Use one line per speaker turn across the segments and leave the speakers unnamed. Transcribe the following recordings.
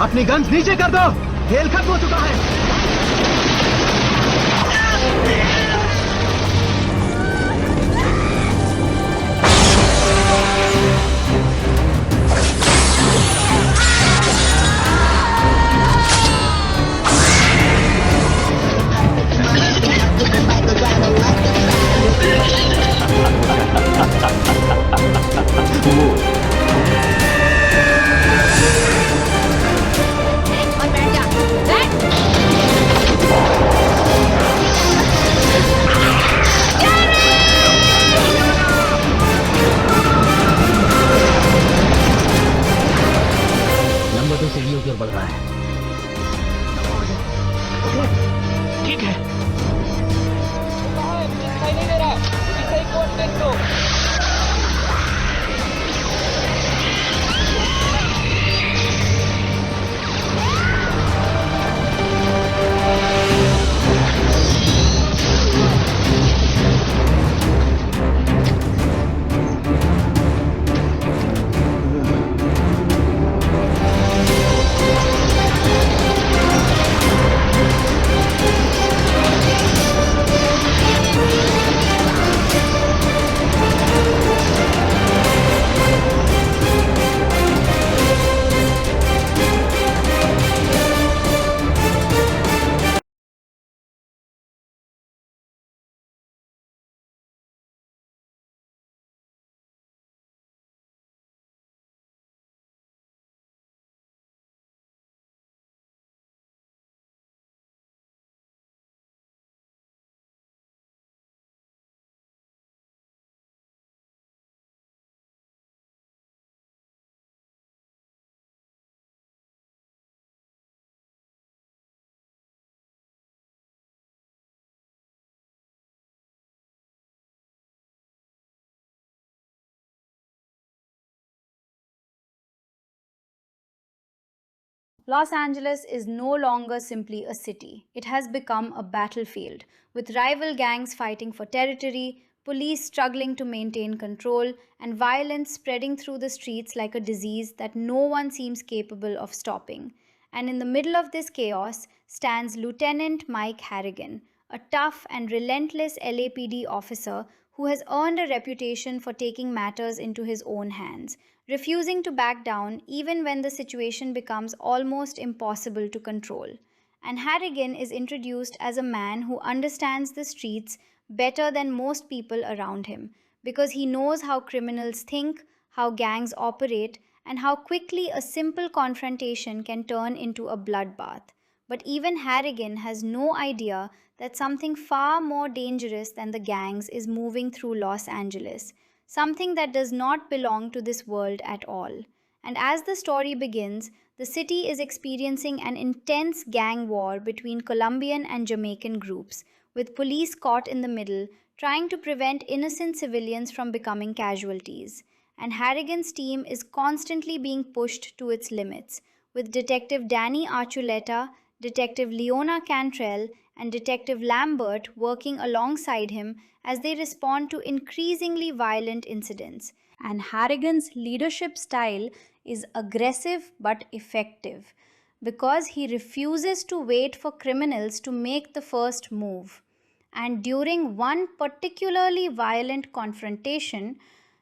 अपनी गन्स नीचे कर दो, खेल खत्म हो चुका है।
नंबर 2 सीढ़ियों की ओर बढ़ रहा है।
ठीक है।
दिखाई नहीं दे रहा, सही कोऑर्डिनेट दो।
Los Angeles is no longer simply a city. It has become a battlefield, with rival gangs fighting for territory, police struggling to maintain control, and violence spreading through the streets like a disease that no one seems capable of stopping. And in the middle of this chaos stands Lieutenant Mike Harrigan, a tough and relentless LAPD officer who has earned a reputation for taking matters into his own hands, refusing to back down even when the situation becomes almost impossible to control. And Harrigan is introduced as a man who understands the streets better than most people around him because he knows how criminals think, how gangs operate, and how quickly a simple confrontation can turn into a bloodbath. But even Harrigan has no idea that something far more dangerous than the gangs is moving through Los Angeles, something that does not belong to this world at all. And as the story begins, the city is experiencing an intense gang war between Colombian and Jamaican groups, with police caught in the middle, trying to prevent innocent civilians from becoming casualties. And Harrigan's team is constantly being pushed to its limits, with Detective Danny Archuleta, Detective Leona Cantrell, and Detective Lambert working alongside him as they respond to increasingly violent incidents. And Harrigan's leadership style is aggressive but effective because he refuses to wait for criminals to make the first move. And during one particularly violent confrontation,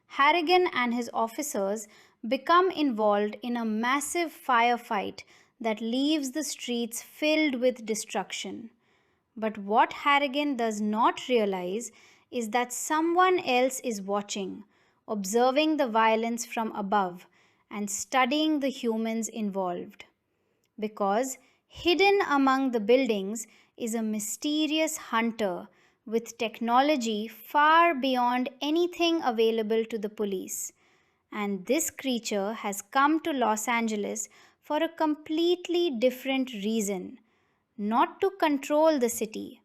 Harrigan and his officers become involved in a massive firefight that leaves the streets filled with destruction. But what Harrigan does not realize is that someone else is watching, observing the violence from above, and studying the humans involved. Because hidden among the buildings is a mysterious hunter with technology far beyond anything available to the police. And this creature has come to Los Angeles for a completely different reason, not to control the city,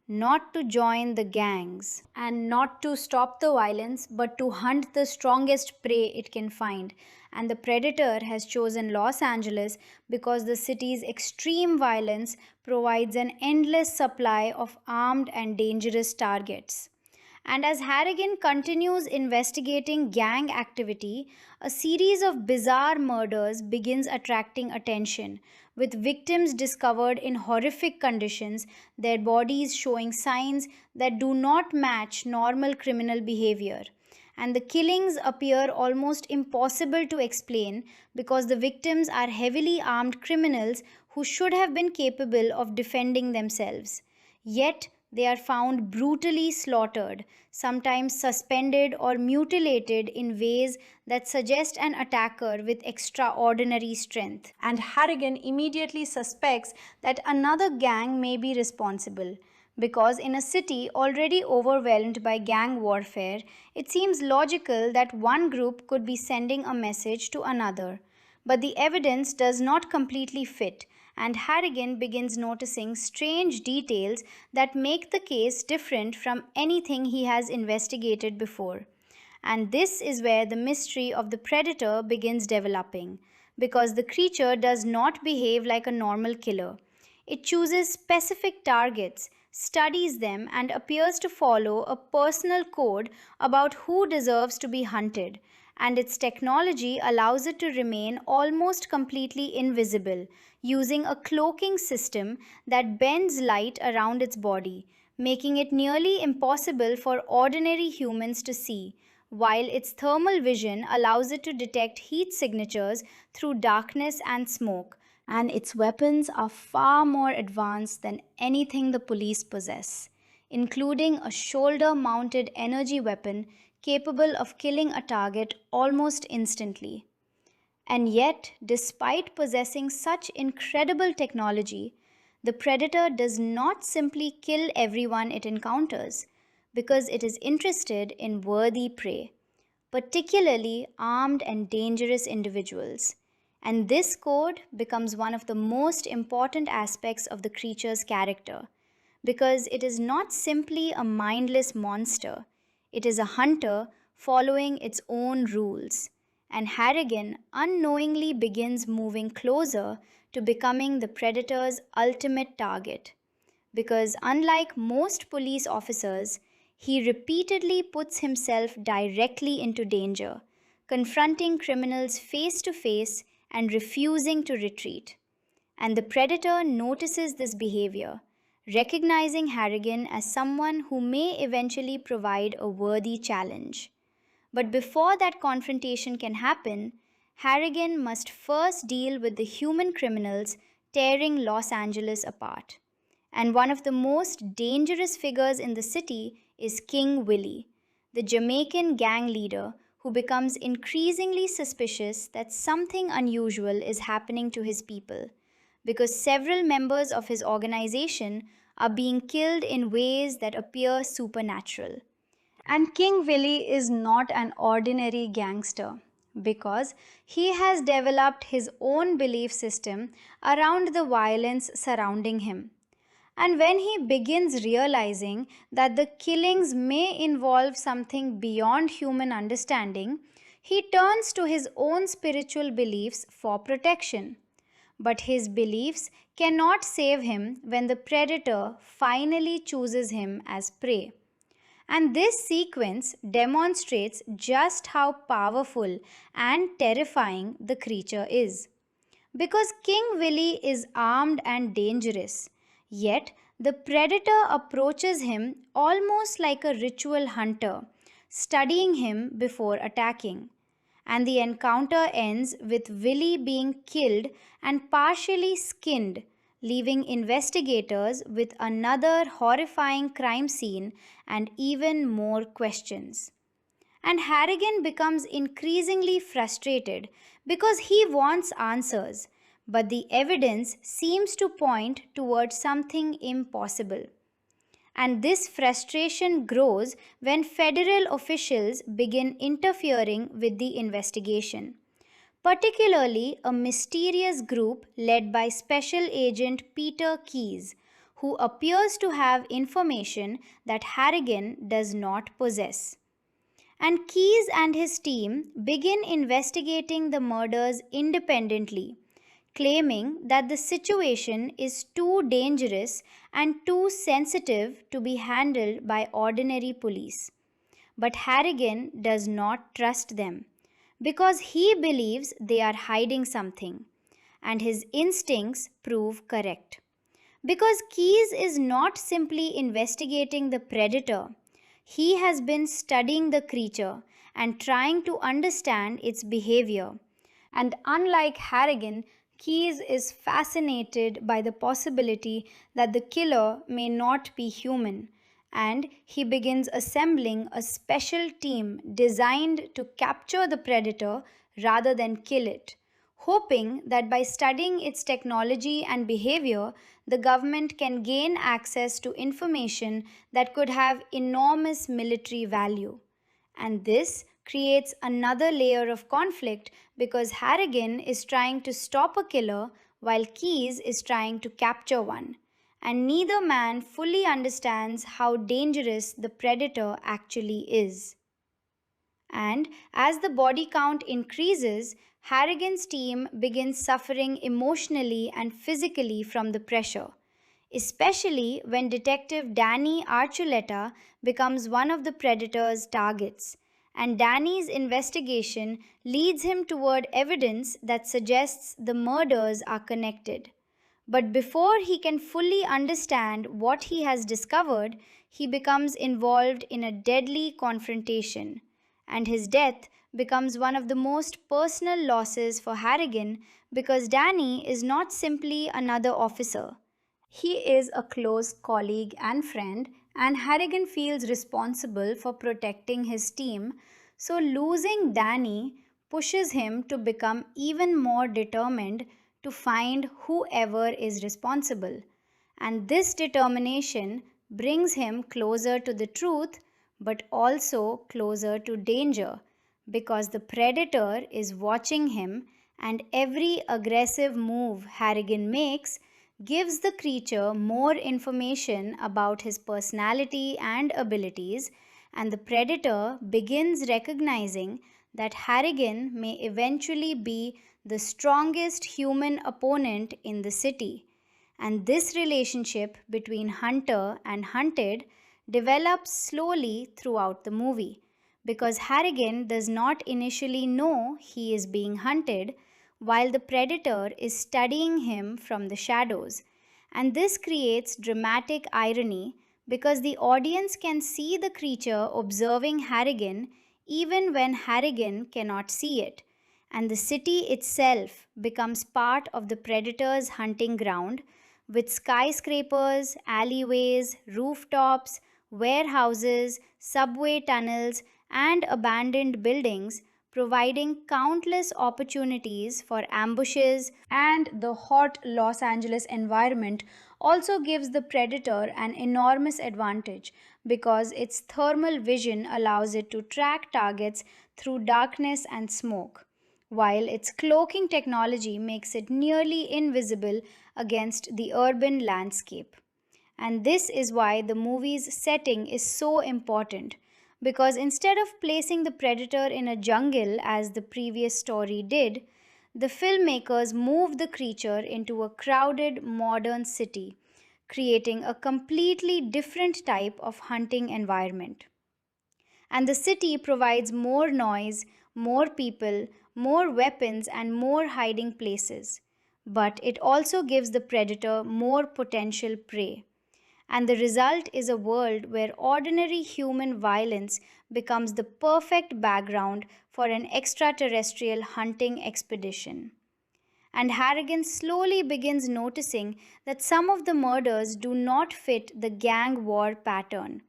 not to join the gangs, and not to stop the violence, but to hunt the strongest prey it can find. And the predator has chosen Los Angeles because the city's extreme violence provides an endless supply of armed and dangerous targets. And as Harrigan continues investigating gang activity, a series of bizarre murders begins attracting attention, with victims discovered in horrific conditions, their bodies showing signs that do not match normal criminal behavior. And the killings appear almost impossible to explain because the victims are heavily armed criminals who should have been capable of defending themselves. Yet, they are found brutally slaughtered, sometimes suspended or mutilated in ways that suggest an attacker with extraordinary strength. And Harrigan immediately suspects that another gang may be responsible. Because in a city already overwhelmed by gang warfare, it seems logical that one group could be sending a message to another. But the evidence does not completely fit, and Harrigan begins noticing strange details that make the case different from anything he has investigated before. And this is where the mystery of the predator begins developing, because the creature does not behave like a normal killer. It chooses specific targets, studies them, and appears to follow a personal code about who deserves to be hunted. And its technology allows it to remain almost completely invisible, using a cloaking system that bends light around its body, making it nearly impossible for ordinary humans to see, while its thermal vision allows it to detect heat signatures through darkness and smoke, and its weapons are far more advanced than anything the police possess, including a shoulder mounted energy weapon capable of killing a target almost instantly. And yet, despite possessing such incredible technology, the predator does not simply kill everyone it encounters, because it is interested in worthy prey, particularly armed and dangerous individuals. And this code becomes one of the most important aspects of the creature's character, because it is not simply a mindless monster, it is a hunter following its own rules. And Harrigan unknowingly begins moving closer to becoming the predator's ultimate target. Because unlike most police officers, he repeatedly puts himself directly into danger, confronting criminals face to face and refusing to retreat. And the predator notices this behavior, recognizing Harrigan as someone who may eventually provide a worthy challenge. But before that confrontation can happen, Harrigan must first deal with the human criminals tearing Los Angeles apart. And one of the most dangerous figures in the city is King Willie, the Jamaican gang leader who becomes increasingly suspicious that something unusual is happening to his people, because several members of his organization are being killed in ways that appear supernatural. And King Willie is not an ordinary gangster, because he has developed his own belief system around the violence surrounding him. And when he begins realizing that the killings may involve something beyond human understanding, he turns to his own spiritual beliefs for protection. But his beliefs cannot save him when the predator finally chooses him as prey. And this sequence demonstrates just how powerful and terrifying the creature is. Because King Willie is armed and dangerous, yet the predator approaches him almost like a ritual hunter, studying him before attacking. And the encounter ends with Willie being killed and partially skinned, leaving investigators with another horrifying crime scene and even more questions. And Harrigan becomes increasingly frustrated because he wants answers, but the evidence seems to point towards something impossible. And this frustration grows when federal officials begin interfering with the investigation, particularly a mysterious group led by Special Agent Peter Keyes, who appears to have information that Harrigan does not possess. And Keyes and his team begin investigating the murders independently, claiming that the situation is too dangerous and too sensitive to be handled by ordinary police. But Harrigan does not trust them because he believes they are hiding something, and his instincts prove correct. Because Keyes is not simply investigating the predator, he has been studying the creature and trying to understand its behavior. And unlike Harrigan, Keyes is fascinated by the possibility that the killer may not be human, and he begins assembling a special team designed to capture the predator rather than kill it, hoping that by studying its technology and behavior, the government can gain access to information that could have enormous military value. And this creates another layer of conflict because Harrigan is trying to stop a killer while Keyes is trying to capture one. And neither man fully understands how dangerous the predator actually is. And as the body count increases, Harrigan's team begins suffering emotionally and physically from the pressure, especially when Detective Danny Archuleta becomes one of the predator's targets. And Danny's investigation leads him toward evidence that suggests the murders are connected. But before he can fully understand what he has discovered, he becomes involved in a deadly confrontation, and his death becomes one of the most personal losses for Harrigan because Danny is not simply another officer. He is a close colleague and friend, and Harrigan feels responsible for protecting his team. So, losing Danny pushes him to become even more determined to find whoever is responsible. And this determination brings him closer to the truth but also closer to danger because the predator is watching him, and every aggressive move Harrigan makes gives the creature more information about his personality and abilities, and the predator begins recognizing that Harrigan may eventually be the strongest human opponent in the city. And this relationship between hunter and hunted develops slowly throughout the movie because Harrigan does not initially know he is being hunted while the predator is studying him from the shadows. And this creates dramatic irony because the audience can see the creature observing Harrigan even when Harrigan cannot see it, and the city itself becomes part of the predator's hunting ground with skyscrapers, alleyways, rooftops, warehouses, subway tunnels, and abandoned buildings, providing countless opportunities for ambushes. And the hot Los Angeles environment also gives the predator an enormous advantage because its thermal vision allows it to track targets through darkness and smoke, while its cloaking technology makes it nearly invisible against the urban landscape. And this is why the movie's setting is so important. Because instead of placing the predator in a jungle as the previous story did, the filmmakers moved the creature into a crowded modern city, creating a completely different type of hunting environment. And the city provides more noise, more people, more weapons, and more hiding places. But it also gives the predator more potential prey. And the result is a world where ordinary human violence becomes the perfect background for an extraterrestrial hunting expedition. And Harrigan slowly begins noticing that some of the murders do not fit the gang war pattern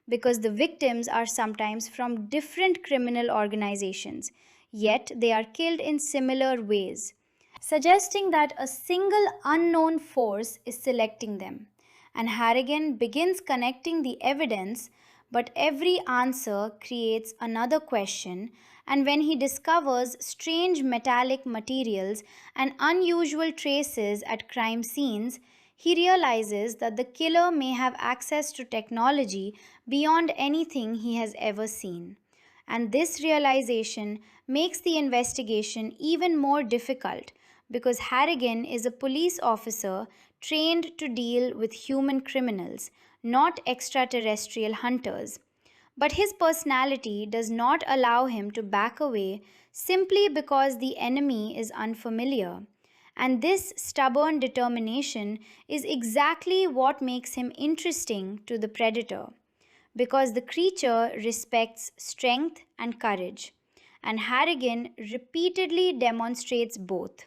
because the victims are sometimes from different criminal organizations, yet they are killed in similar ways, suggesting that a single unknown force is selecting them. And Harrigan begins connecting the evidence, but every answer creates another question. And when he discovers strange metallic materials and unusual traces at crime scenes, he realizes that the killer may have access to technology beyond anything he has ever seen. And this realization makes the investigation even more difficult because Harrigan is a police officer trained to deal with human criminals, not extraterrestrial hunters. But his personality does not allow him to back away simply because the enemy is unfamiliar. And this stubborn determination is exactly what makes him interesting to the predator, because the creature respects strength and courage, and Harrigan repeatedly demonstrates both.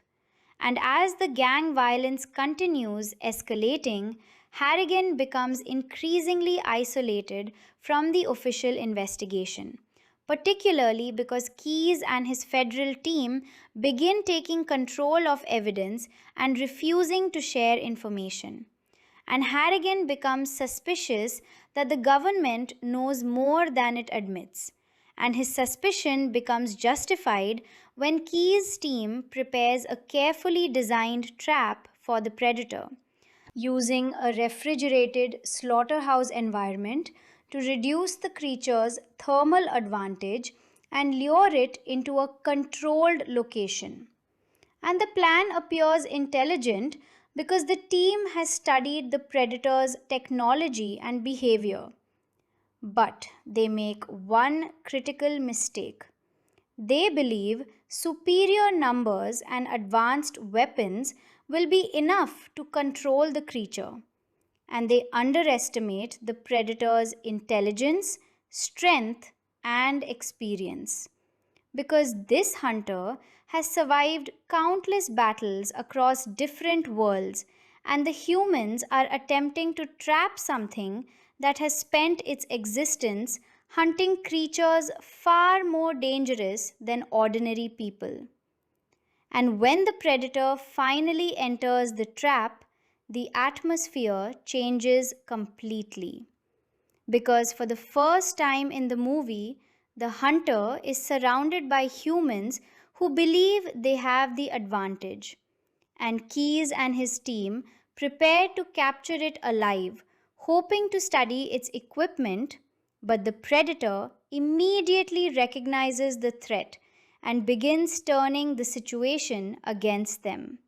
And as the gang violence continues escalating, Harrigan becomes increasingly isolated from the official investigation, particularly because Keyes and his federal team begin taking control of evidence and refusing to share information. And Harrigan becomes suspicious that the government knows more than it admits. And his suspicion becomes justified when Key's team prepares a carefully designed trap for the predator, using a refrigerated slaughterhouse environment to reduce the creature's thermal advantage and lure it into a controlled location. And the plan appears intelligent because the team has studied the predator's technology and behavior. But they make one critical mistake. They believe superior numbers and advanced weapons will be enough to control the creature, and they underestimate the predator's intelligence, strength, and experience. Because this hunter has survived countless battles across different worlds, and the humans are attempting to trap something that has spent its existence hunting creatures far more dangerous than ordinary people. And when the predator finally enters the trap, the atmosphere changes completely. Because for the first time in the movie, the hunter is surrounded by humans who believe they have the advantage. And Keyes and his team prepare to capture it alive, hoping to study its equipment, but the predator immediately recognizes the threat and begins turning the situation against them,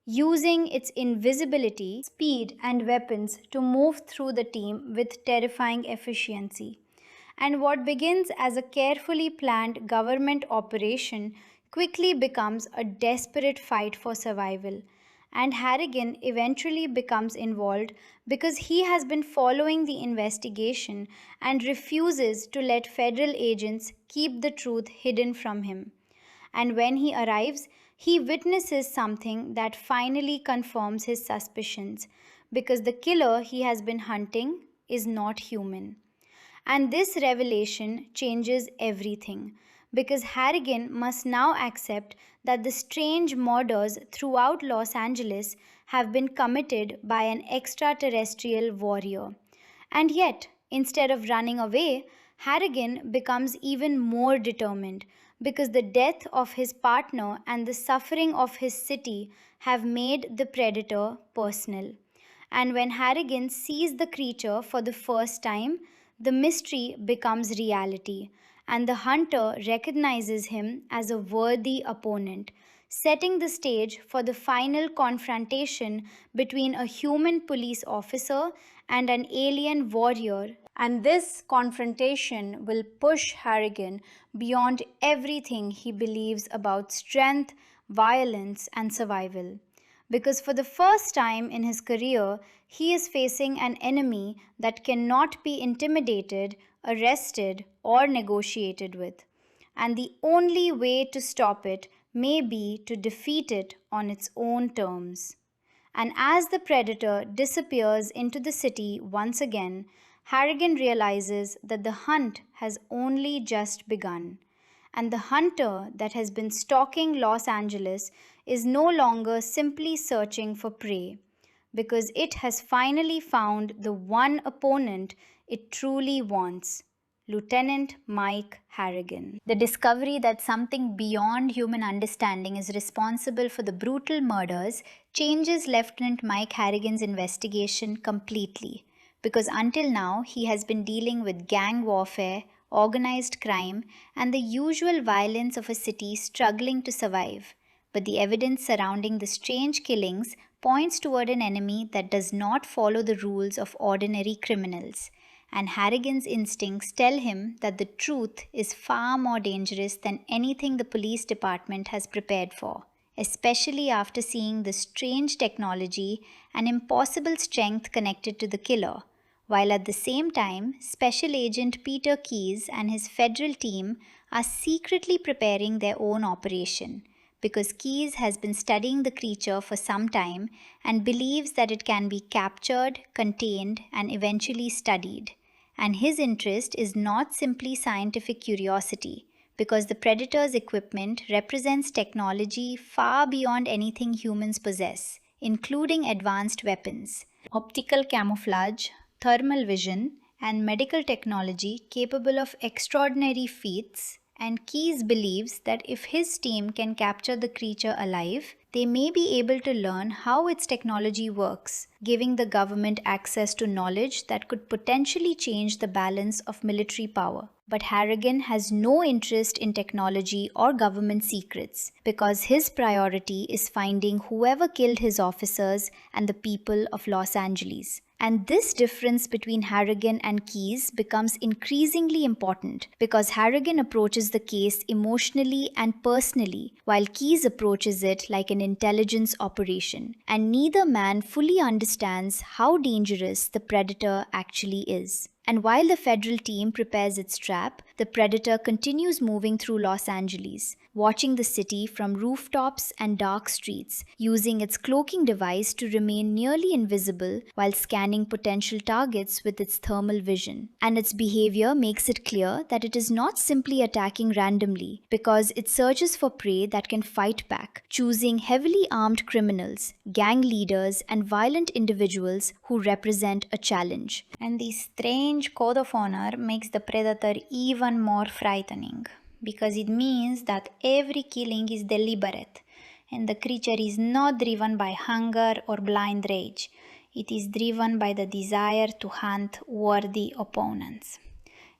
using its invisibility, speed, and weapons to move through the team with terrifying efficiency. And what begins as a carefully planned government operation quickly becomes a desperate fight for survival. And Harrigan eventually becomes involved because he has been following the investigation and refuses to let federal agents keep the truth hidden from him. And when he arrives, he witnesses something that finally confirms his suspicions, because the killer he has been hunting is not human. And this revelation changes everything, because Harrigan must now accept that the strange murders throughout Los Angeles have been committed by an extraterrestrial warrior. And yet, instead of running away, Harrigan becomes even more determined, because the death of his partner and the suffering of his city have made the predator personal. And when Harrigan sees the creature for the first time, the mystery becomes reality, and the hunter recognizes him as a worthy opponent, setting the stage for the final confrontation between a human police officer and an alien warrior. And this confrontation will push Harrigan beyond everything he believes about strength, violence, and survival. Because for the first time in his career, he is facing an enemy that cannot be intimidated, arrested, or negotiated with. And the only way to stop it may be to defeat it on its own terms. And as the predator disappears into the city once again, Harrigan realizes that the hunt has only just begun. And the hunter that has been stalking Los Angeles is no longer simply searching for prey, because it has finally found the one opponent it truly wants: Lieutenant Mike Harrigan. The discovery that something beyond human understanding is responsible for the brutal murders changes Lieutenant Mike Harrigan's investigation completely, because until now he has been dealing with gang warfare, organized crime, and the usual violence of a city struggling to survive. But the evidence surrounding the strange killings points toward an enemy that does not follow the rules of ordinary criminals. and Harrigan's instincts tell him that the truth is far more dangerous than anything the police department has prepared for, especially after seeing the strange technology and impossible strength connected to the killer, while at the same time, Special Agent Peter Keyes and his federal team are secretly preparing their own operation, because Keyes has been studying the creature for some time and believes that it can be captured, contained, and eventually studied. And his interest is not simply scientific curiosity, because the Predator's equipment represents technology far beyond anything humans possess, including advanced weapons, optical camouflage, thermal vision, and medical technology capable of extraordinary feats. And Keyes believes that if his team can capture the creature alive, they may be able to learn how its technology works, giving the government access to knowledge that could potentially change the balance of military power. But Harrigan has no interest in technology or government secrets, because his priority is finding whoever killed his officers and the people of Los Angeles. And this difference between Harrigan and Keyes becomes increasingly important, because Harrigan approaches the case emotionally and personally, while Keyes approaches it like an intelligence operation. And neither man fully understands how dangerous the Predator actually is. And while the federal team prepares its trap, the Predator continues moving through Los Angeles, watching the city from rooftops and dark streets, using its cloaking device to remain nearly invisible while scanning potential targets with its thermal vision. And its behavior makes it clear that it is not simply attacking randomly, because it searches for prey that can fight back, choosing heavily armed criminals, gang leaders, and violent individuals who represent a challenge. And the strange code of honor makes the Predator even more frightening, because it means that every killing is deliberate, and the creature is not driven by hunger or blind rage. It is driven by the desire to hunt worthy opponents.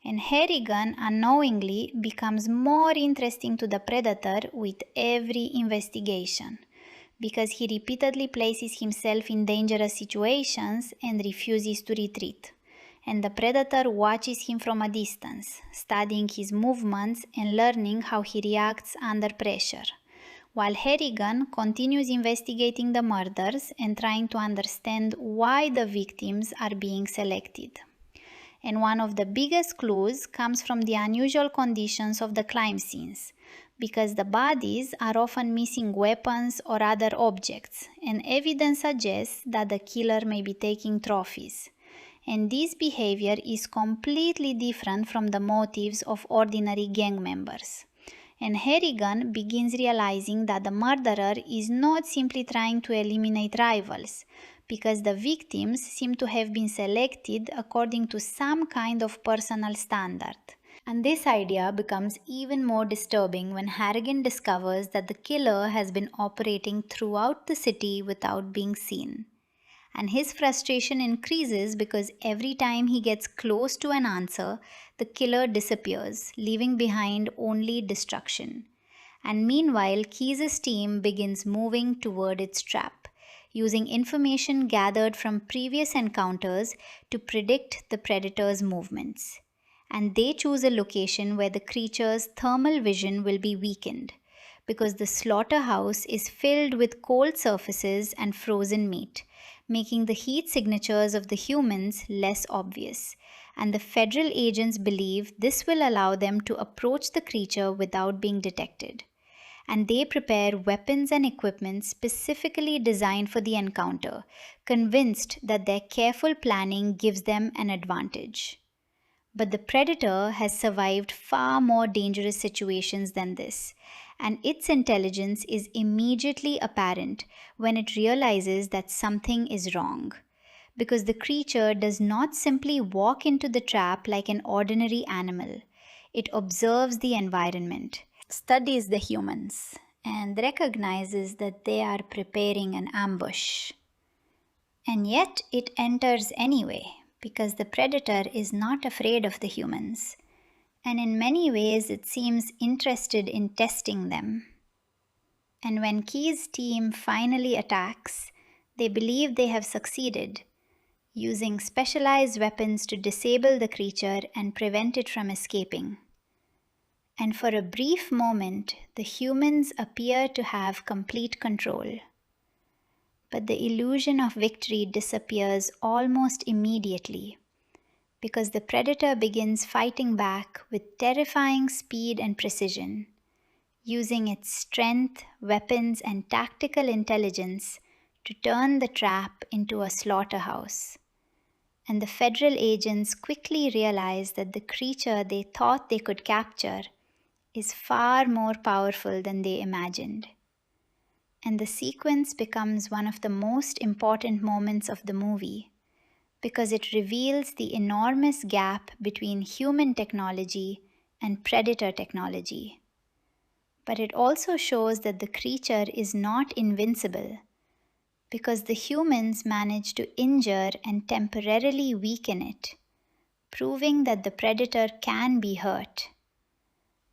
And Harrigan unknowingly becomes more interesting to the Predator with every investigation, because he repeatedly places himself in dangerous situations and refuses to retreat. And the Predator watches him from a distance, studying his movements and learning how he reacts under pressure, while Harrigan continues investigating the murders and trying to understand why the victims are being selected. And one of the biggest clues comes from the unusual conditions of the crime scenes, because the bodies are often missing weapons or other objects, and evidence suggests that the killer may be taking trophies. And this behavior is completely different from the motives of ordinary gang members. And Harrigan begins realizing that the murderer is not simply trying to eliminate rivals, because the victims seem to have been selected according to some kind of personal standard. And this idea becomes even more disturbing when Harrigan discovers that the killer has been operating throughout the city without being seen. And his frustration increases because every time he gets close to an answer, the killer disappears, leaving behind only destruction. And meanwhile, Keyes' team begins moving toward its trap, using information gathered from previous encounters to predict the Predator's movements. And they choose a location where the creature's thermal vision will be weakened, because the slaughterhouse is filled with cold surfaces and frozen meat, making the heat signatures of the humans less obvious. And the federal agents believe this will allow them to approach the creature without being detected. And they prepare weapons and equipment specifically designed for the encounter, convinced that their careful planning gives them an advantage. But the Predator has survived far more dangerous situations than this, and its intelligence is immediately apparent when it realizes that something is wrong. Because the creature does not simply walk into the trap like an ordinary animal. It observes the environment, studies the humans, and recognizes that they are preparing an ambush. And yet it enters anyway, because the Predator is not afraid of the humans, and in many ways it seems interested in testing them. And when Keyes' team finally attacks, they believe they have succeeded, using specialized weapons to disable the creature and prevent it from escaping. And for a brief moment, the humans appear to have complete control. But the illusion of victory disappears almost immediately, because the predator begins fighting back with terrifying speed and precision, using its strength, weapons, and tactical intelligence to turn the trap into a slaughterhouse. And the federal agents quickly realize that the creature they thought they could capture is far more powerful than they imagined. And the sequence becomes one of the most important moments of the movie, because it reveals the enormous gap between human technology and predator technology. But it also shows that the creature is not invincible, because the humans manage to injure and temporarily weaken it, proving that the predator can be hurt.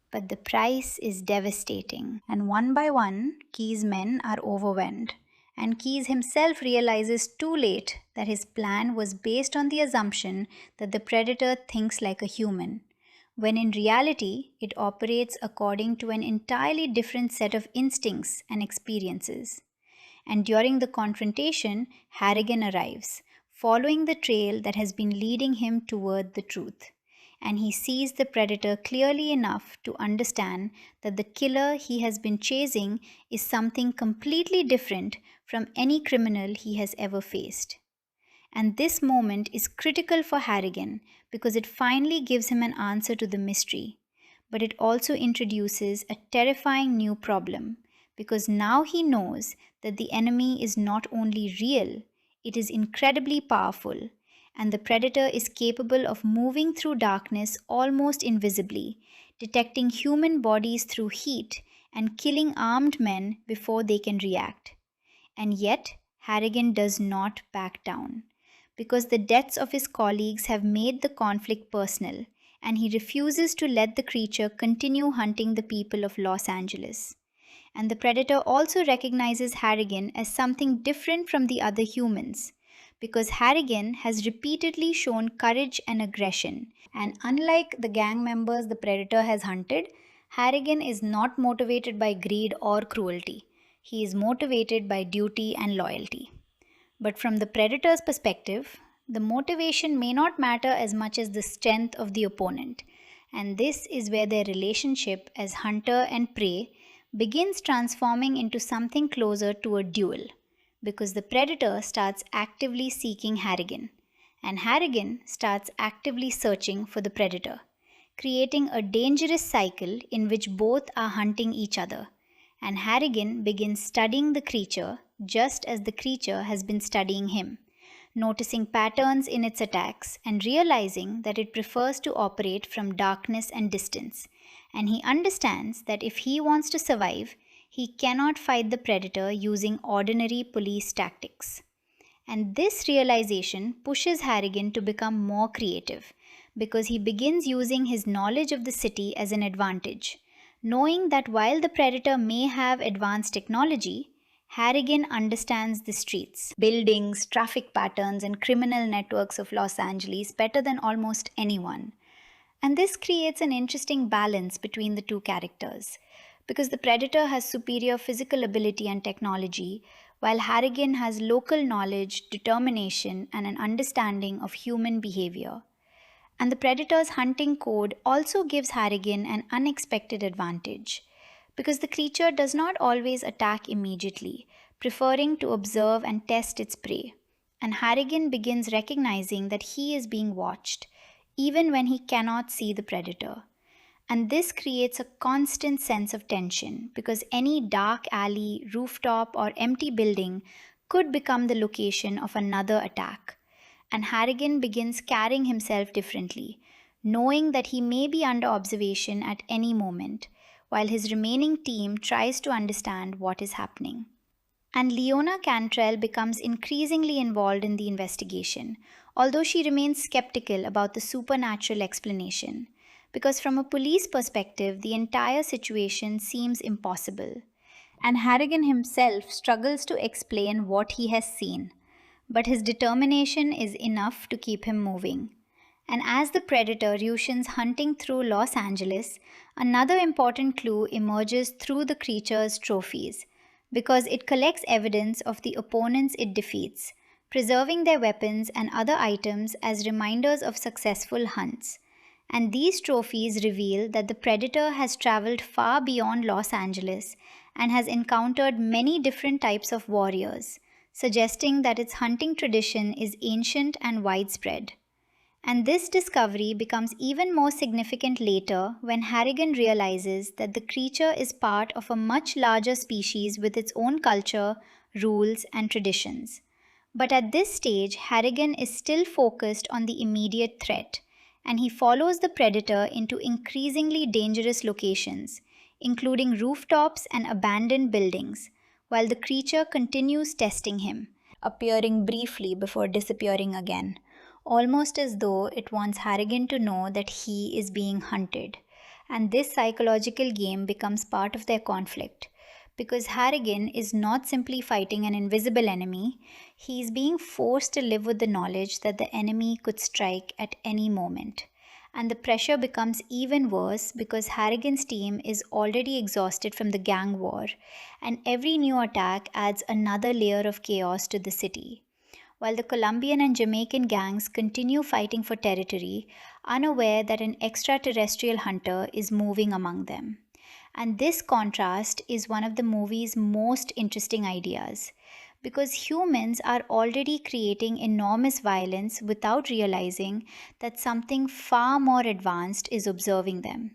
But the price is devastating, and one by one, Key's men are overwhelmed. And Keyes himself realizes too late that his plan was based on the assumption that the predator thinks like a human, when in reality it operates according to an entirely different set of instincts and experiences. And during the confrontation, Harrigan arrives, following the trail that has been leading him toward the truth. And he sees the predator clearly enough to understand that the killer he has been chasing is something completely different from any criminal he has ever faced. And this moment is critical for Harrigan because it finally gives him an answer to the mystery. But it also introduces a terrifying new problem, because now he knows that the enemy is not only real, it is incredibly powerful, and the predator is capable of moving through darkness almost invisibly, detecting human bodies through heat, and killing armed men before they can react. And yet, Harrigan does not back down, because the deaths of his colleagues have made the conflict personal, and he refuses to let the creature continue hunting the people of Los Angeles. And the predator also recognizes Harrigan as something different from the other humans, because Harrigan has repeatedly shown courage and aggression. And unlike the gang members the predator has hunted, Harrigan is not motivated by greed or cruelty. He is motivated by duty and loyalty. But from the predator's perspective, the motivation may not matter as much as the strength of the opponent. And this is where their relationship as hunter and prey begins transforming into something closer to a duel, because the predator starts actively seeking Harrigan, and Harrigan starts actively searching for the predator, creating a dangerous cycle in which both are hunting each other, and Harrigan begins studying the creature just as the creature has been studying him, noticing patterns in its attacks and realizing that it prefers to operate from darkness and distance. And he understands that if he wants to survive, he cannot fight the predator using ordinary police tactics. And this realization pushes Harrigan to become more creative, because he begins using his knowledge of the city as an advantage, knowing that while the predator may have advanced technology, Harrigan understands the streets, buildings, traffic patterns, and criminal networks of Los Angeles better than almost anyone. And this creates an interesting balance between the two characters, because the predator has superior physical ability and technology, while Harrigan has local knowledge, determination, and an understanding of human behavior. And the predator's hunting code also gives Harrigan an unexpected advantage, because the creature does not always attack immediately, preferring to observe and test its prey. And Harrigan begins recognizing that he is being watched, even when he cannot see the predator. And this creates a constant sense of tension, because any dark alley, rooftop, or empty building could become the location of another attack. And Harrigan begins carrying himself differently, knowing that he may be under observation at any moment, while his remaining team tries to understand what is happening. And Leona Cantrell becomes increasingly involved in the investigation, although she remains skeptical about the supernatural explanation, because from a police perspective, the entire situation seems impossible. And Harrigan himself struggles to explain what he has seen, But his determination is enough to keep him moving. And as the predator rushens hunting through Los Angeles, another important clue emerges through the creature's trophies, because it collects evidence of the opponents it defeats, preserving their weapons and other items as reminders of successful hunts. And these trophies reveal that the predator has traveled far beyond Los Angeles and has encountered many different types of warriors, suggesting that its hunting tradition is ancient and widespread. And this discovery becomes even more significant later when Harrigan realizes that the creature is part of a much larger species with its own culture, rules, and traditions. But at this stage, Harrigan is still focused on the immediate threat, and he follows the predator into increasingly dangerous locations, including rooftops and abandoned buildings, while the creature continues testing him, appearing briefly before disappearing again, almost as though it wants Harrigan to know that he is being hunted. And this psychological game becomes part of their conflict, because Harrigan is not simply fighting an invisible enemy, he is being forced to live with the knowledge that the enemy could strike at any moment. And the pressure becomes even worse because Harrigan's team is already exhausted from the gang war, and every new attack adds another layer of chaos to the city. While the Colombian and Jamaican gangs continue fighting for territory, unaware that an extraterrestrial hunter is moving among them. And this contrast is one of the movie's most interesting ideas, because humans are already creating enormous violence without realizing that something far more advanced is observing them.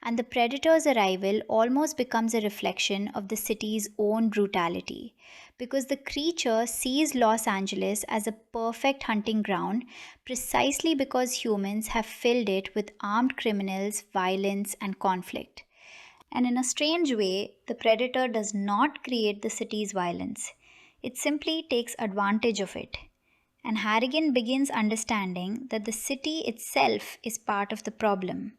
And the predator's arrival almost becomes a reflection of the city's own brutality, because the creature sees Los Angeles as a perfect hunting ground precisely because humans have filled it with armed criminals, violence, and conflict. And in a strange way, the predator does not create the city's violence. It simply takes advantage of it. And Harrigan begins understanding that the city itself is part of the problem.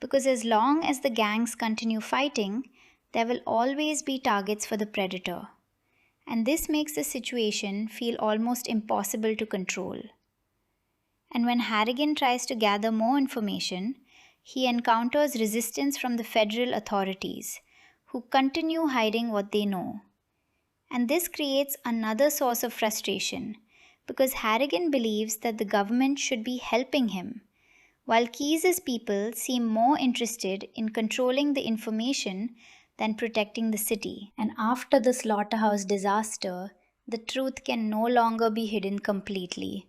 Because as long as the gangs continue fighting, there will always be targets for the predator. And this makes the situation feel almost impossible to control. And when Harrigan tries to gather more information, he encounters resistance from the federal authorities, who continue hiding what they know. And this creates another source of frustration, because Harrigan believes that the government should be helping him, while Keyes' people seem more interested in controlling the information than protecting the city. And after the slaughterhouse disaster, the truth can no longer be hidden completely,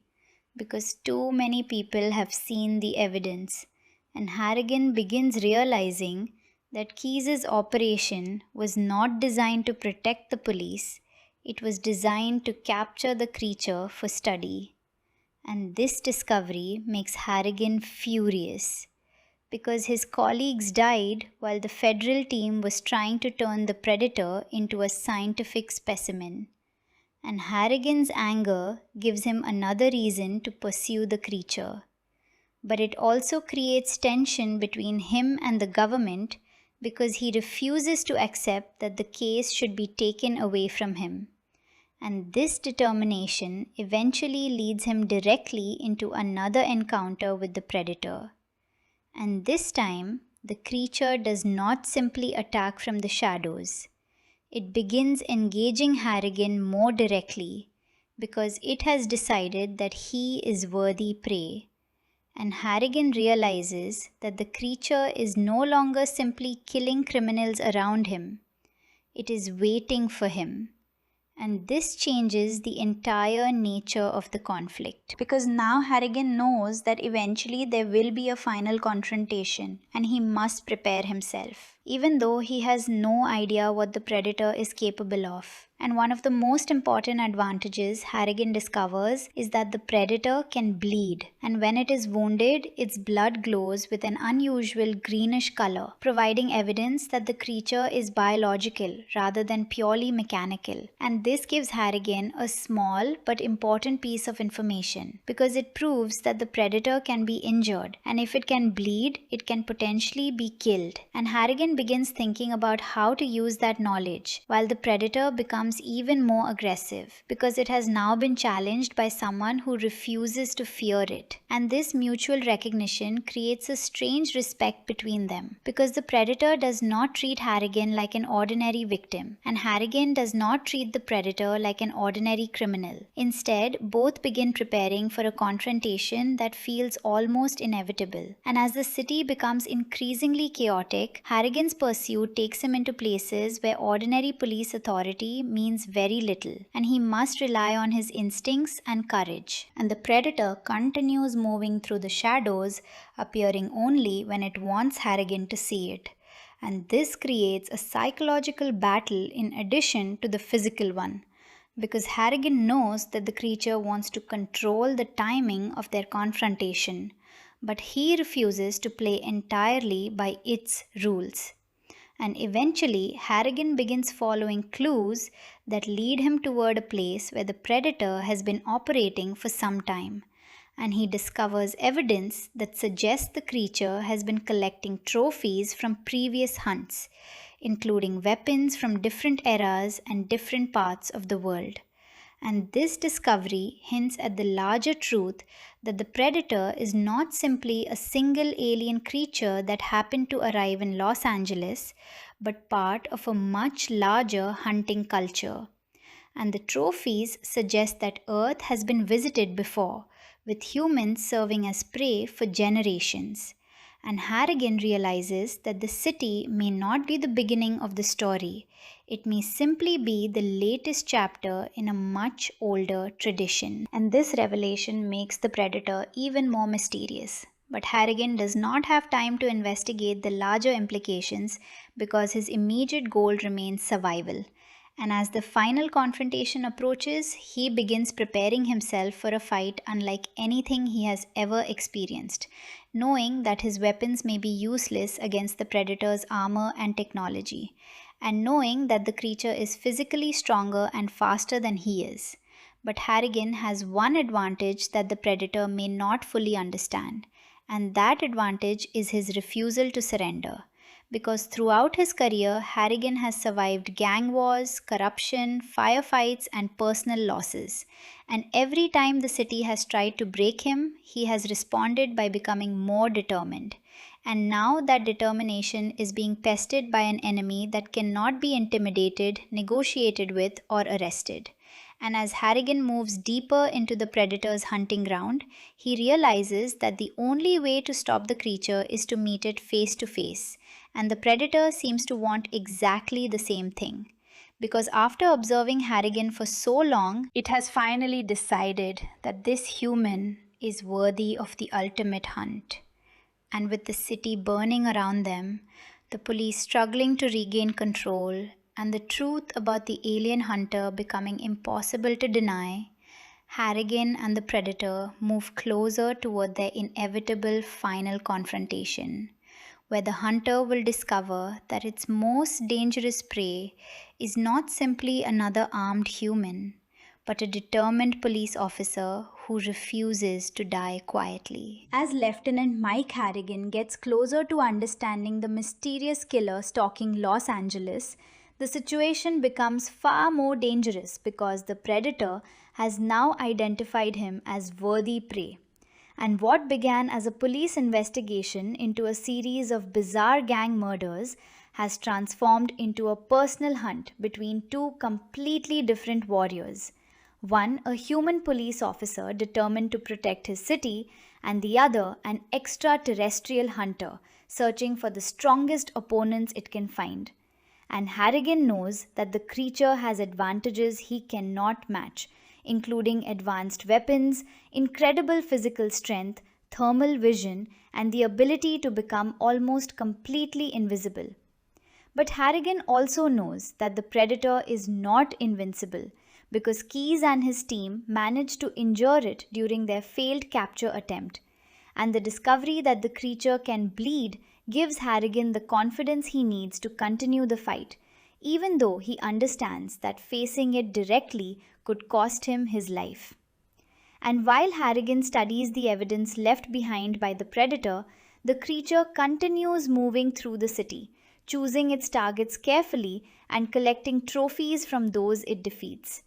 because too many people have seen the evidence, and Harrigan begins realizing that Keyes' operation was not designed to protect the police, it was designed to capture the creature for study. And this discovery makes Harrigan furious, because his colleagues died while the federal team was trying to turn the predator into a scientific specimen. And Harrigan's anger gives him another reason to pursue the creature. But it also creates tension between him and the government, because he refuses to accept that the case should be taken away from him. And this determination eventually leads him directly into another encounter with the predator. And this time, the creature does not simply attack from the shadows. It begins engaging Harrigan more directly, because it has decided that he is worthy prey. And Harrigan realizes that the creature is no longer simply killing criminals around him. It is waiting for him. And this changes the entire nature of the conflict, because now Harrigan knows that eventually there will be a final confrontation and he must prepare himself, even though he has no idea what the predator is capable of. And one of the most important advantages Harrigan discovers is that the predator can bleed, and when it is wounded, its blood glows with an unusual greenish color, providing evidence that the creature is biological rather than purely mechanical. And this gives Harrigan a small but important piece of information, because it proves that the predator can be injured, and if it can bleed, it can potentially be killed. And Harrigan begins thinking about how to use that knowledge, while the predator becomes becomes even more aggressive because it has now been challenged by someone who refuses to fear it. And this mutual recognition creates a strange respect between them because the predator does not treat Harrigan like an ordinary victim, and Harrigan does not treat the predator like an ordinary criminal. Instead, both begin preparing for a confrontation that feels almost inevitable. And as the city becomes increasingly chaotic, Harrigan's pursuit takes him into places where ordinary police authority means very little, and he must rely on his instincts and courage. And the predator continues moving through the shadows, appearing only when it wants Harrigan to see it. And this creates a psychological battle in addition to the physical one, because Harrigan knows that the creature wants to control the timing of their confrontation, but he refuses to play entirely by its rules. And eventually, Harrigan begins following clues that lead him toward a place where the predator has been operating for some time. And he discovers evidence that suggests the creature has been collecting trophies from previous hunts, including weapons from different eras and different parts of the world. And this discovery hints at the larger truth that the predator is not simply a single alien creature that happened to arrive in Los Angeles, but part of a much larger hunting culture. And the trophies suggest that Earth has been visited before, with humans serving as prey for generations. And Harrigan realizes that the city may not be the beginning of the story. It may simply be the latest chapter in a much older tradition. And this revelation makes the predator even more mysterious. But Harrigan does not have time to investigate the larger implications because his immediate goal remains survival. And as the final confrontation approaches, he begins preparing himself for a fight unlike anything he has ever experienced, knowing that his weapons may be useless against the predator's armor and technology, and knowing that the creature is physically stronger and faster than he is. But Harrigan has one advantage that the predator may not fully understand, and that advantage is his refusal to surrender. Because throughout his career, Harrigan has survived gang wars, corruption, firefights, and personal losses. And every time the city has tried to break him, he has responded by becoming more determined. And now that determination is being tested by an enemy that cannot be intimidated, negotiated with, or arrested. And as Harrigan moves deeper into the predator's hunting ground, he realizes that the only way to stop the creature is to meet it face to face. And the predator seems to want exactly the same thing. Because after observing Harrigan for so long, it has finally decided that this human is worthy of the ultimate hunt. And with the city burning around them, the police struggling to regain control, and the truth about the alien hunter becoming impossible to deny, Harrigan and the predator move closer toward their inevitable final confrontation, where the hunter will discover that its most dangerous prey is not simply another armed human, but a determined police officer who refuses to die quietly. As Lieutenant Mike Harrigan gets closer to understanding the mysterious killer stalking Los Angeles, the situation becomes far more dangerous because the predator has now identified him as worthy prey. And what began as a police investigation into a series of bizarre gang murders has transformed into a personal hunt between two completely different warriors. One, a human police officer determined to protect his city, and the other, an extraterrestrial hunter searching for the strongest opponents it can find. And Harrigan knows that the creature has advantages he cannot match, including advanced weapons, incredible physical strength, thermal vision, and the ability to become almost completely invisible. But Harrigan also knows that the predator is not invincible, because Keyes and his team managed to injure it during their failed capture attempt. And the discovery that the creature can bleed gives Harrigan the confidence he needs to continue the fight, even though he understands that facing it directly could cost him his life. And while Harrigan studies the evidence left behind by the predator, the creature continues moving through the city, choosing its targets carefully and collecting trophies from those it defeats.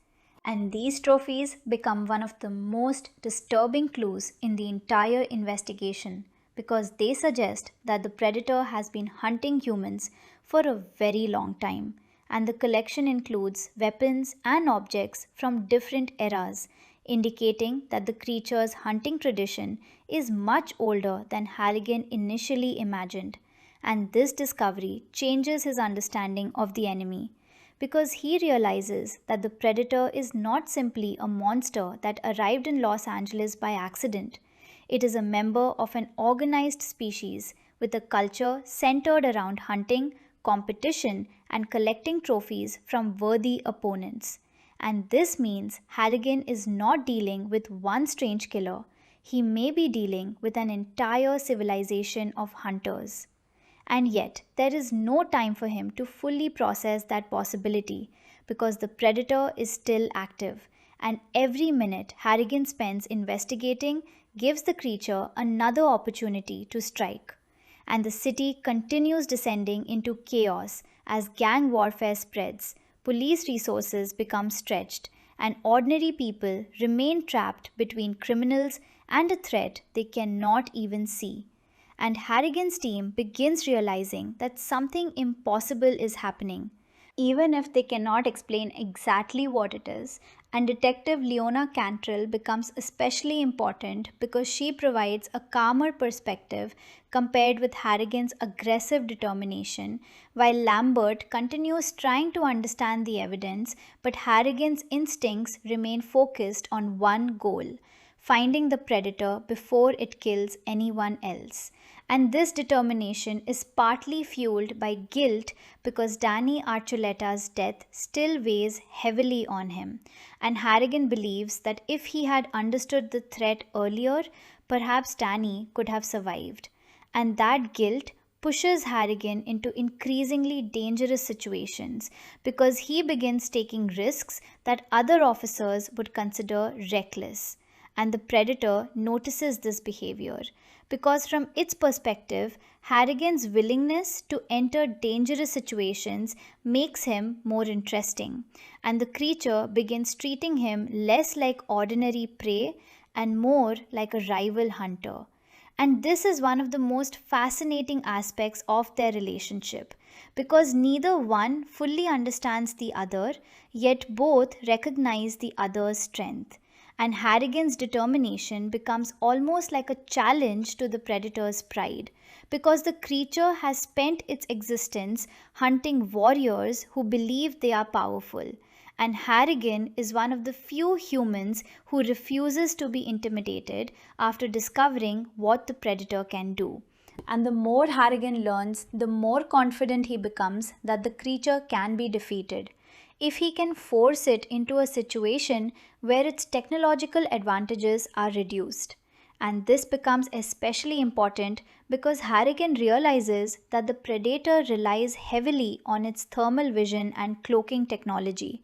And these trophies become one of the most disturbing clues in the entire investigation because they suggest that the predator has been hunting humans for a very long time, and the collection includes weapons and objects from different eras, indicating that the creature's hunting tradition is much older than Harrigan initially imagined. And this discovery changes his understanding of the enemy because he realizes that the predator is not simply a monster that arrived in Los Angeles by accident. It is a member of an organized species with a culture centered around hunting, competition, and collecting trophies from worthy opponents. And this means Harrigan is not dealing with one strange killer, he may be dealing with an entire civilization of hunters. And yet, there is no time for him to fully process that possibility because the predator is still active, and every minute Harrigan spends investigating gives the creature another opportunity to strike. And the city continues descending into chaos as gang warfare spreads, police resources become stretched, and ordinary people remain trapped between criminals and a threat they cannot even see. And Harrigan's team begins realizing that something impossible is happening, even if they cannot explain exactly what it is. And Detective Leona Cantrell becomes especially important because she provides a calmer perspective compared with Harrigan's aggressive determination, while Lambert continues trying to understand the evidence, but Harrigan's instincts remain focused on one goal: finding the predator before it kills anyone else. And this determination is partly fueled by guilt because Danny Archuleta's death still weighs heavily on him. And Harrigan believes that if he had understood the threat earlier, perhaps Danny could have survived. And that guilt pushes Harrigan into increasingly dangerous situations because he begins taking risks that other officers would consider reckless. And the predator notices this behavior because, from its perspective, Harrigan's willingness to enter dangerous situations makes him more interesting, and the creature begins treating him less like ordinary prey and more like a rival hunter. And this is one of the most fascinating aspects of their relationship because neither one fully understands the other, yet both recognize the other's strength. And Harrigan's determination becomes almost like a challenge to the predator's pride because the creature has spent its existence hunting warriors who believe they are powerful. And Harrigan is one of the few humans who refuses to be intimidated after discovering what the predator can do. And the more Harrigan learns, the more confident he becomes that the creature can be defeated if he can force it into a situation where its technological advantages are reduced. And this becomes especially important because Harrigan realizes that the predator relies heavily on its thermal vision and cloaking technology.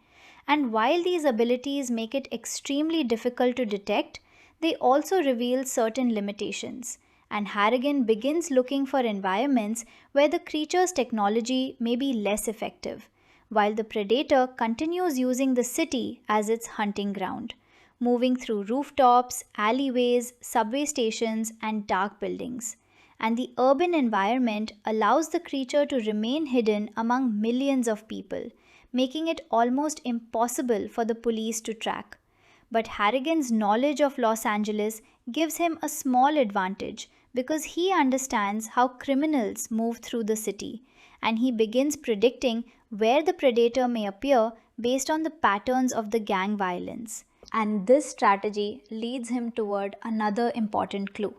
And while these abilities make it extremely difficult to detect, they also reveal certain limitations. And Harrigan begins looking for environments where the creature's technology may be less effective, while the predator continues using the city as its hunting ground, moving through rooftops, alleyways, subway stations, and dark buildings. And the urban environment allows the creature to remain hidden among millions of people, making it almost impossible for the police to track. But Harrigan's knowledge of Los Angeles gives him a small advantage because he understands how criminals move through the city, and he begins predicting where the predator may appear based on the patterns of the gang violence. And this strategy leads him toward another important clue.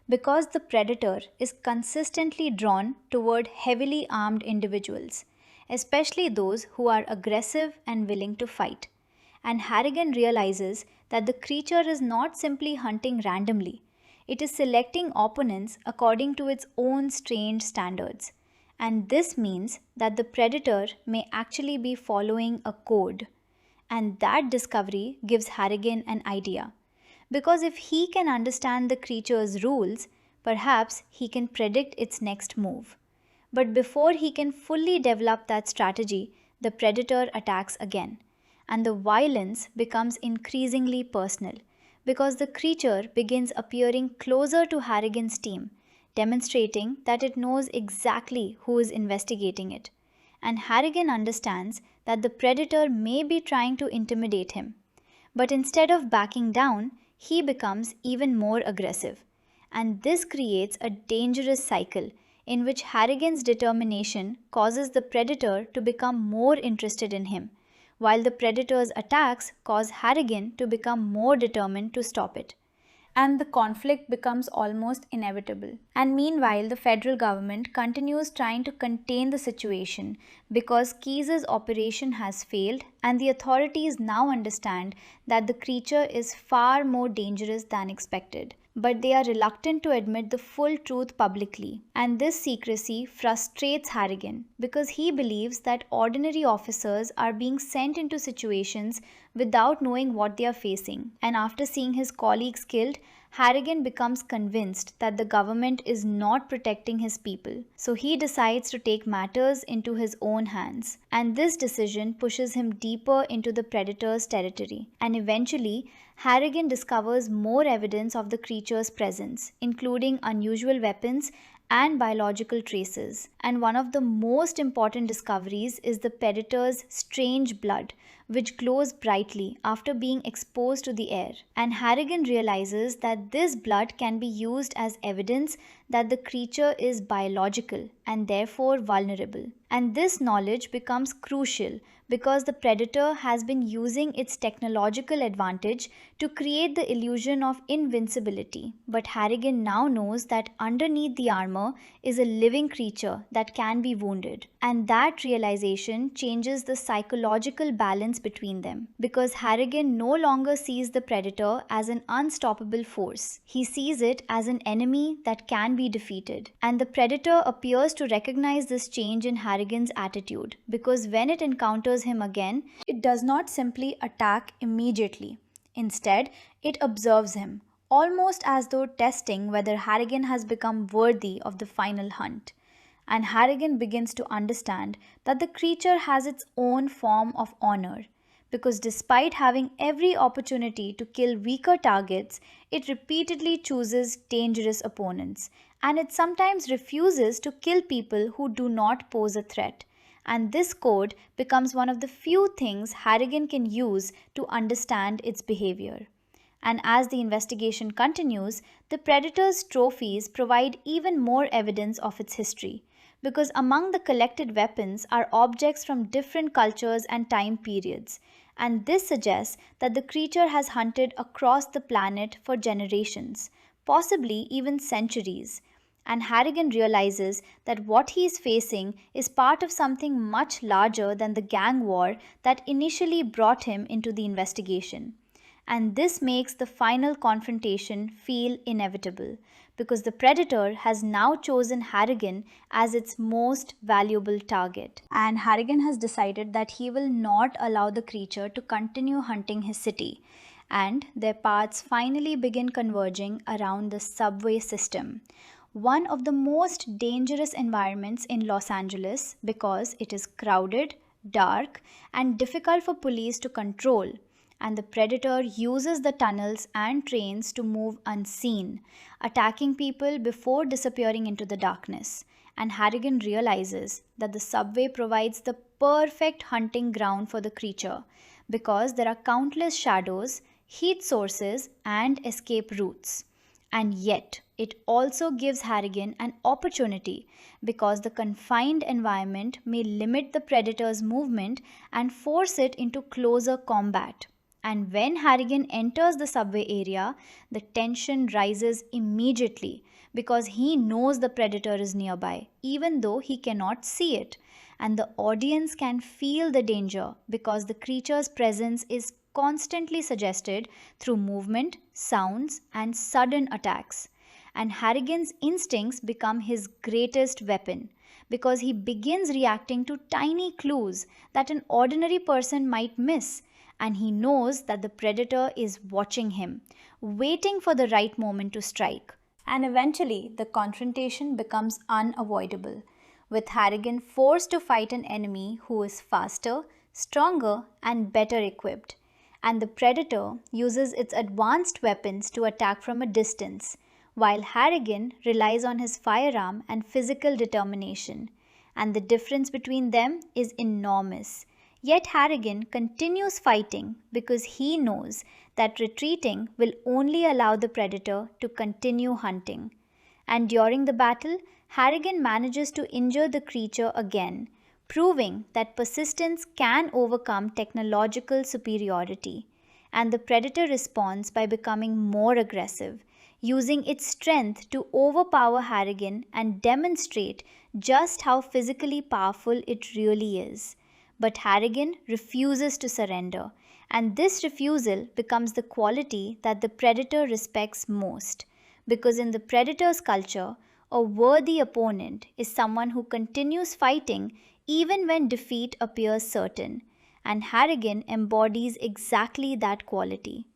Because the predator is consistently drawn toward heavily armed individuals, especially those who are aggressive and willing to fight. And Harrigan realizes that the creature is not simply hunting randomly, it is selecting opponents according to its own strange standards. And this means that the predator may actually be following a code. And that discovery gives Harrigan an idea. Because if he can understand the creature's rules, perhaps he can predict its next move. But before he can fully develop that strategy, the predator attacks again, and the violence becomes increasingly personal because the creature begins appearing closer to Harrigan's team, demonstrating that it knows exactly who is investigating it. And Harrigan understands that the predator may be trying to intimidate him. But instead of backing down, he becomes even more aggressive. And this creates a dangerous cycle in which Harrigan's determination causes the predator to become more interested in him, while the predator's attacks cause Harrigan to become more determined to stop it. And the conflict becomes almost inevitable. And meanwhile, the federal government continues trying to contain the situation because Keyes' operation has failed, and the authorities now understand that the creature is far more dangerous than expected. But they are reluctant to admit the full truth publicly. And this secrecy frustrates Harrigan because he believes that ordinary officers are being sent into situations without knowing what they are facing. And after seeing his colleagues killed, Harrigan becomes convinced that the government is not protecting his people. So he decides to take matters into his own hands. And this decision pushes him deeper into the predator's territory. And eventually, Harrigan discovers more evidence of the creature's presence, including unusual weapons and biological traces. And one of the most important discoveries is the predator's strange blood, which glows brightly after being exposed to the air. And Harrigan realizes that this blood can be used as evidence that the creature is biological and therefore vulnerable. And this knowledge becomes crucial because the predator has been using its technological advantage to create the illusion of invincibility. But Harrigan now knows that underneath the armor is a living creature that can be wounded. And that realization changes the psychological balance between them because Harrigan no longer sees the predator as an unstoppable force. He sees it as an enemy that can be defeated. And the predator appears to recognize this change in Harrigan's attitude because when it encounters him again, it does not simply attack immediately. Instead, it observes him, almost as though testing whether Harrigan has become worthy of the final hunt. And Harrigan begins to understand that the creature has its own form of honor, because despite having every opportunity to kill weaker targets, it repeatedly chooses dangerous opponents, and it sometimes refuses to kill people who do not pose a threat. And this code becomes one of the few things Harrigan can use to understand its behavior. And as the investigation continues, the predator's trophies provide even more evidence of its history, because among the collected weapons are objects from different cultures and time periods. And this suggests that the creature has hunted across the planet for generations, possibly even centuries. And Harrigan realizes that what he is facing is part of something much larger than the gang war that initially brought him into the investigation. And this makes the final confrontation feel inevitable, because the predator has now chosen Harrigan as its most valuable target. And Harrigan has decided that he will not allow the creature to continue hunting his city. And their paths finally begin converging around the subway system, one of the most dangerous environments in Los Angeles because it is crowded, dark, and difficult for police to control. And the predator uses the tunnels and trains to move unseen, attacking people before disappearing into the darkness. And Harrigan realizes that the subway provides the perfect hunting ground for the creature because there are countless shadows, heat sources, and escape routes. And yet, it also gives Harrigan an opportunity because the confined environment may limit the predator's movement and force it into closer combat. And when Harrigan enters the subway area, the tension rises immediately because he knows the predator is nearby, even though he cannot see it. And the audience can feel the danger because the creature's presence is constantly suggested through movement, sounds, and sudden attacks. And Harrigan's instincts become his greatest weapon because he begins reacting to tiny clues that an ordinary person might miss. And he knows that the predator is watching him, waiting for the right moment to strike. And eventually, the confrontation becomes unavoidable. with Harrigan forced to fight an enemy who is faster, stronger, and better equipped. And the predator uses its advanced weapons to attack from a distance, while Harrigan relies on his firearm and physical determination. And the difference between them is enormous. Yet Harrigan continues fighting because he knows that retreating will only allow the predator to continue hunting. And during the battle, Harrigan manages to injure the creature again, proving that persistence can overcome technological superiority. And the predator responds by becoming more aggressive, using its strength to overpower Harrigan and demonstrate just how physically powerful it really is. But Harrigan refuses to surrender, and this refusal becomes the quality that the predator respects most. Because in the predator's culture, a worthy opponent is someone who continues fighting even when defeat appears certain, and Harrigan embodies exactly that quality.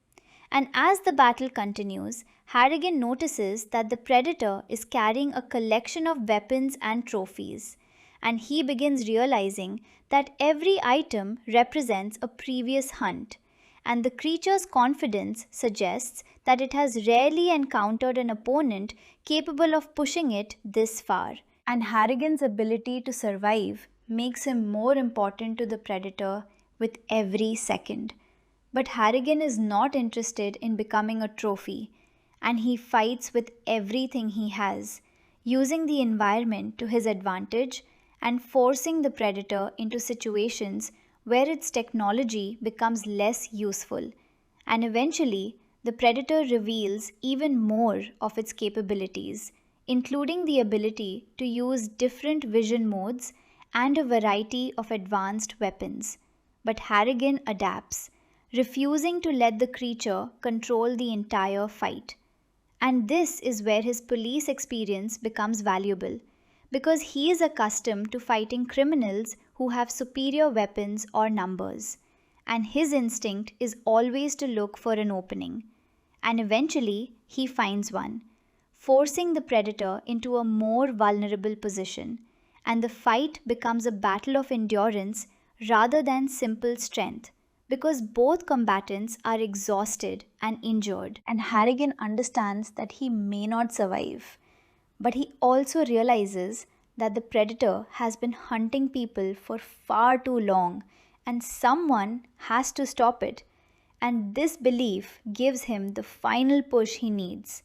And as the battle continues, Harrigan notices that the predator is carrying a collection of weapons and trophies, and he begins realizing that every item represents a previous hunt, and the creature's confidence suggests that it has rarely encountered an opponent capable of pushing it this far. And Harrigan's ability to survive makes him more important to the predator with every second. But Harrigan is not interested in becoming a trophy, and he fights with everything he has, using the environment to his advantage and forcing the predator into situations where its technology becomes less useful. And eventually, the predator reveals even more of its capabilities, including the ability to use different vision modes and a variety of advanced weapons. But Harrigan adapts, refusing to let the creature control the entire fight. And this is where his police experience becomes valuable, because he is accustomed to fighting criminals who have superior weapons or numbers, and his instinct is always to look for an opening. And eventually, he finds one, forcing the predator into a more vulnerable position, and the fight becomes a battle of endurance rather than simple strength, because both combatants are exhausted and injured, and Harrigan understands that he may not survive. But he also realizes that the predator has been hunting people for far too long, and someone has to stop it. And this belief gives him the final push he needs.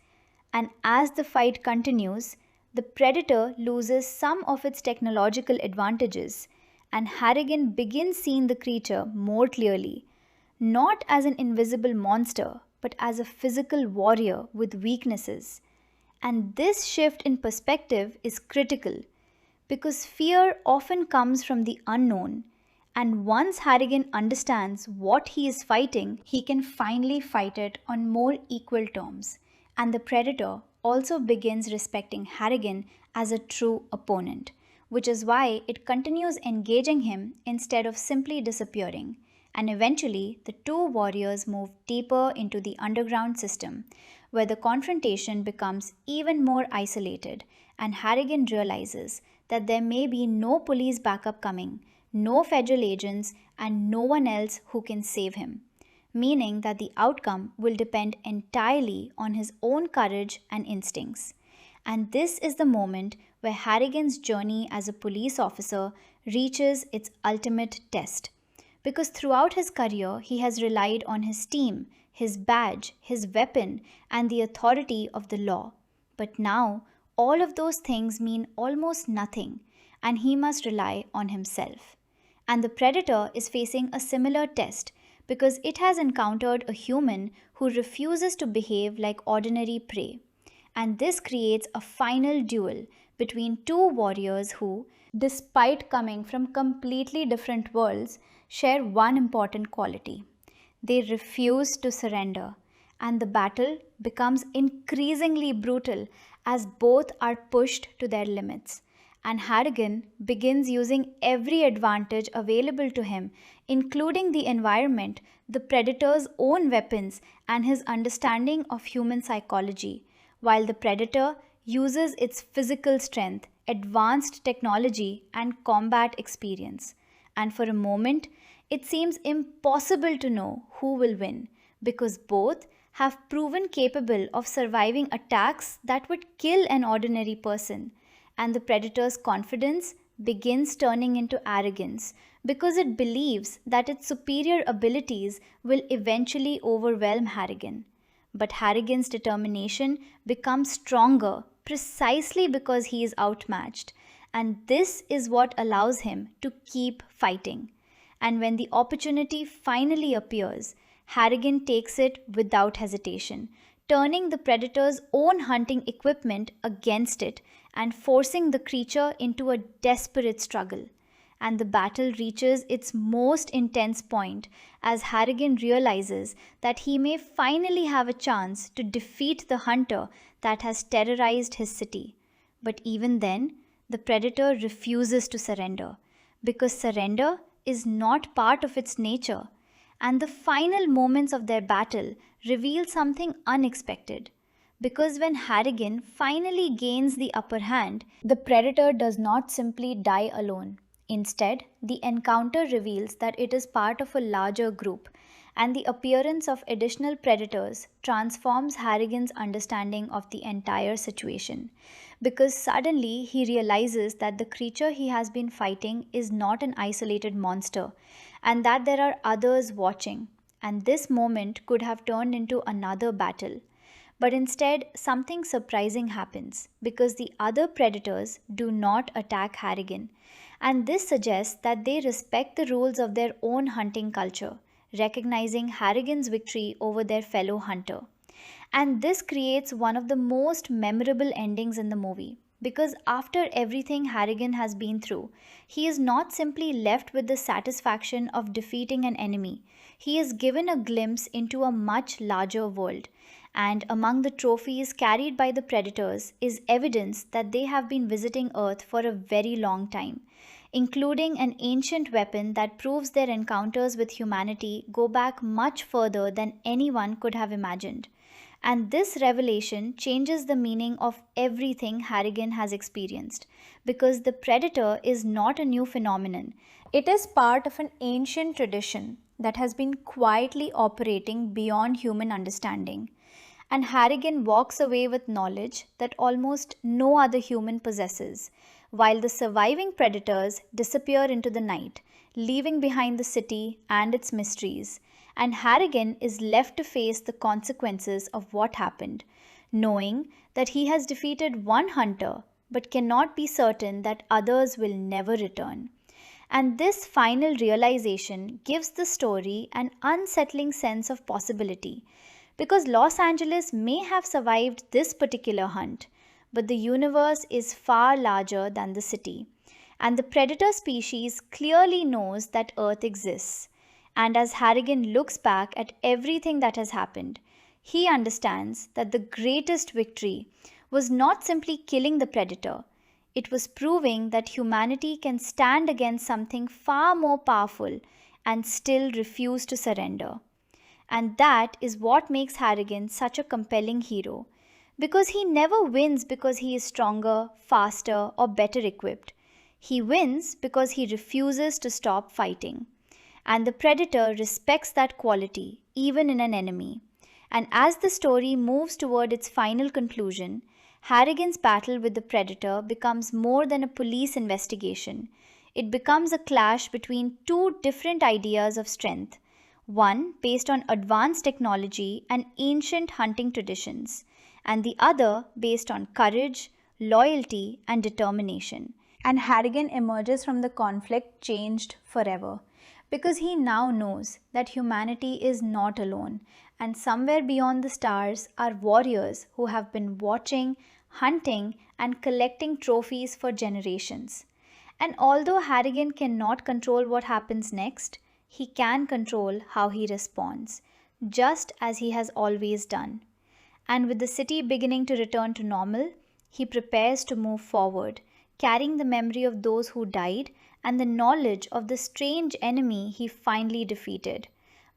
And as the fight continues, the predator loses some of its technological advantages, and Harrigan begins seeing the creature more clearly, not as an invisible monster, but as a physical warrior with weaknesses. And this shift in perspective is critical, because fear often comes from the unknown, and once Harrigan understands what he is fighting, he can finally fight it on more equal terms. And the predator also begins respecting Harrigan as a true opponent, which is why it continues engaging him instead of simply disappearing. And eventually, the two warriors move deeper into the underground system, where the confrontation becomes even more isolated, and Harrigan realizes that there may be no police backup coming, no federal agents, and no one else who can save him, meaning that the outcome will depend entirely on his own courage and instincts. And this is the moment where Harrigan's journey as a police officer reaches its ultimate test. Because throughout his career, he has relied on his team, his badge, his weapon, and the authority of the law. But now, all of those things mean almost nothing, and he must rely on himself. And the predator is facing a similar test, because it has encountered a human who refuses to behave like ordinary prey. And this creates a final duel between two warriors who, despite coming from completely different worlds, share one important quality. They refuse to surrender, and the battle becomes increasingly brutal as both are pushed to their limits. And Harrigan begins using every advantage available to him, including the environment, the predator's own weapons, and his understanding of human psychology, while the predator uses its physical strength, advanced technology, and combat experience. And for a moment, it seems impossible to know who will win because both have proven capable of surviving attacks that would kill an ordinary person, and the predator's confidence begins turning into arrogance because it believes that its superior abilities will eventually overwhelm Harrigan. But Harrigan's determination becomes stronger precisely because he is outmatched, and this is what allows him to keep fighting. And when the opportunity finally appears, Harrigan takes it without hesitation, turning the predator's own hunting equipment against it and forcing the creature into a desperate struggle. And the battle reaches its most intense point as Harrigan realizes that he may finally have a chance to defeat the hunter that has terrorized his city. But even then, the predator refuses to surrender because surrender is not part of its nature. And the final moments of their battle reveal something unexpected. Because when Harrigan finally gains the upper hand, the predator does not simply die alone. Instead, the encounter reveals that it is part of a larger group, and the appearance of additional predators transforms Harrigan's understanding of the entire situation. Because suddenly he realizes that the creature he has been fighting is not an isolated monster, and that there are others watching, and this moment could have turned into another battle. But instead, something surprising happens because the other predators do not attack Harrigan. And this suggests that they respect the rules of their own hunting culture, recognizing Harrigan's victory over their fellow hunter. And this creates one of the most memorable endings in the movie. Because after everything Harrigan has been through, he is not simply left with the satisfaction of defeating an enemy. He is given a glimpse into a much larger world. And among the trophies carried by the predators is evidence that they have been visiting Earth for a very long time, including an ancient weapon that proves their encounters with humanity go back much further than anyone could have imagined. And this revelation changes the meaning of everything Harrigan has experienced, because the predator is not a new phenomenon. It is part of an ancient tradition that has been quietly operating beyond human understanding. And Harrigan walks away with knowledge that almost no other human possesses, while the surviving predators disappear into the night, leaving behind the city and its mysteries. And Harrigan is left to face the consequences of what happened, knowing that he has defeated one hunter but cannot be certain that others will never return. And this final realization gives the story an unsettling sense of possibility, because Los Angeles may have survived this particular hunt, but the universe is far larger than the city. And the predator species clearly knows that Earth exists. And as Harrigan looks back at everything that has happened, he understands that the greatest victory was not simply killing the predator, it was proving that humanity can stand against something far more powerful and still refuse to surrender. And that is what makes Harrigan such a compelling hero. Because he never wins because he is stronger, faster, or better equipped. He wins because he refuses to stop fighting. And the predator respects that quality, even in an enemy. And as the story moves toward its final conclusion, Harrigan's battle with the predator becomes more than a police investigation. It becomes a clash between two different ideas of strength, one based on advanced technology and ancient hunting traditions, and the other based on courage, loyalty, and determination. And Harrigan emerges from the conflict changed forever, because he now knows that humanity is not alone, and somewhere beyond the stars are warriors who have been watching, hunting, and collecting trophies for generations. And although Harrigan cannot control what happens next, he can control how he responds, just as he has always done. And with the city beginning to return to normal, he prepares to move forward, carrying the memory of those who died and the knowledge of the strange enemy he finally defeated.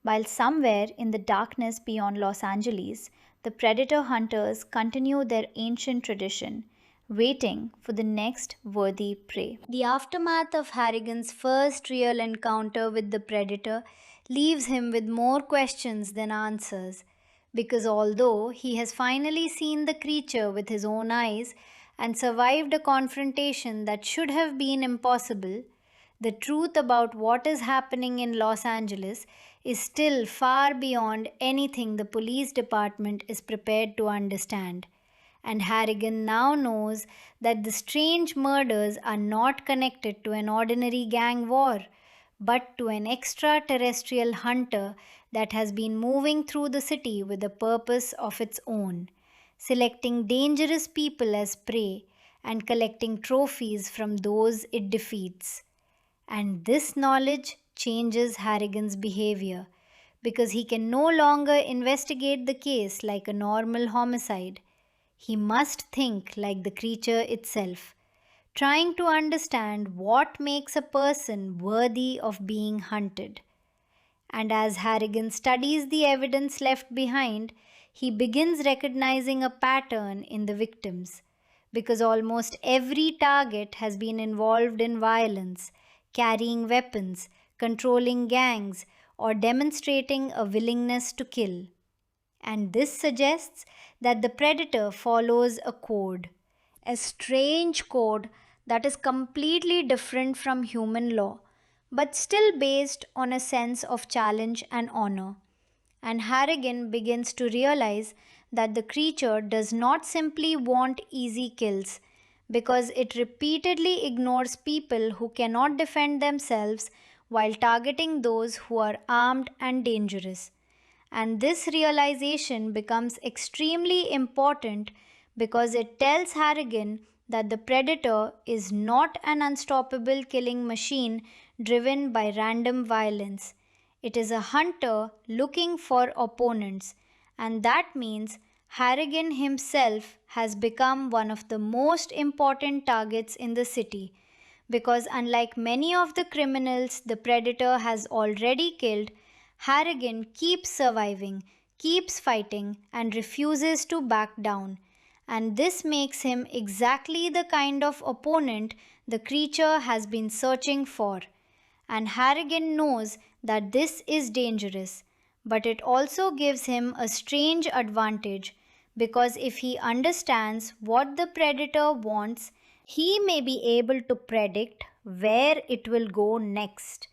While somewhere in the darkness beyond Los Angeles, the predator hunters continue their ancient tradition, waiting for the next worthy prey. The aftermath of Harrigan's first real encounter with the predator leaves him with more questions than answers, because although he has finally seen the creature with his own eyes and survived a confrontation that should have been impossible, the truth about what is happening in Los Angeles is still far beyond anything the police department is prepared to understand. And Harrigan now knows that the strange murders are not connected to an ordinary gang war, but to an extraterrestrial hunter that has been moving through the city with a purpose of its own, selecting dangerous people as prey and collecting trophies from those it defeats. And this knowledge changes Harrigan's behavior because he can no longer investigate the case like a normal homicide. He must think like the creature itself, trying to understand what makes a person worthy of being hunted. And as Harrigan studies the evidence left behind, he begins recognizing a pattern in the victims, because almost every target has been involved in violence, carrying weapons, controlling gangs, or demonstrating a willingness to kill. And this suggests that the predator follows a strange code that is completely different from human law, but still based on a sense of challenge and honor. And Harrigan begins to realize that the creature does not simply want easy kills, because it repeatedly ignores people who cannot defend themselves while targeting those who are armed and dangerous. And this realization becomes extremely important because it tells Harrigan that the predator is not an unstoppable killing machine driven by random violence. It is a hunter looking for opponents, and that means Harrigan himself has become one of the most important targets in the city, because unlike many of the criminals the predator has already killed, Harrigan keeps surviving, keeps fighting, and refuses to back down. And this makes him exactly the kind of opponent the creature has been searching for. And Harrigan knows that this is dangerous, but it also gives him a strange advantage, because if he understands what the predator wants, he may be able to predict where it will go next.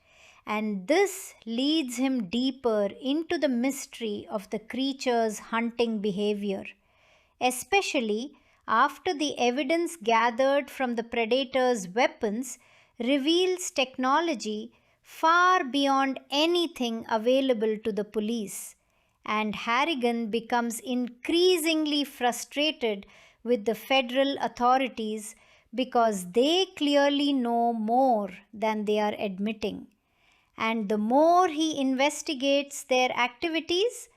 And this leads him deeper into the mystery of the creature's hunting behavior, especially after the evidence gathered from the predator's weapons reveals technology far beyond anything available to the police. And Harrigan becomes increasingly frustrated with the federal authorities because they clearly know more than they are admitting. And the more he investigates their activities,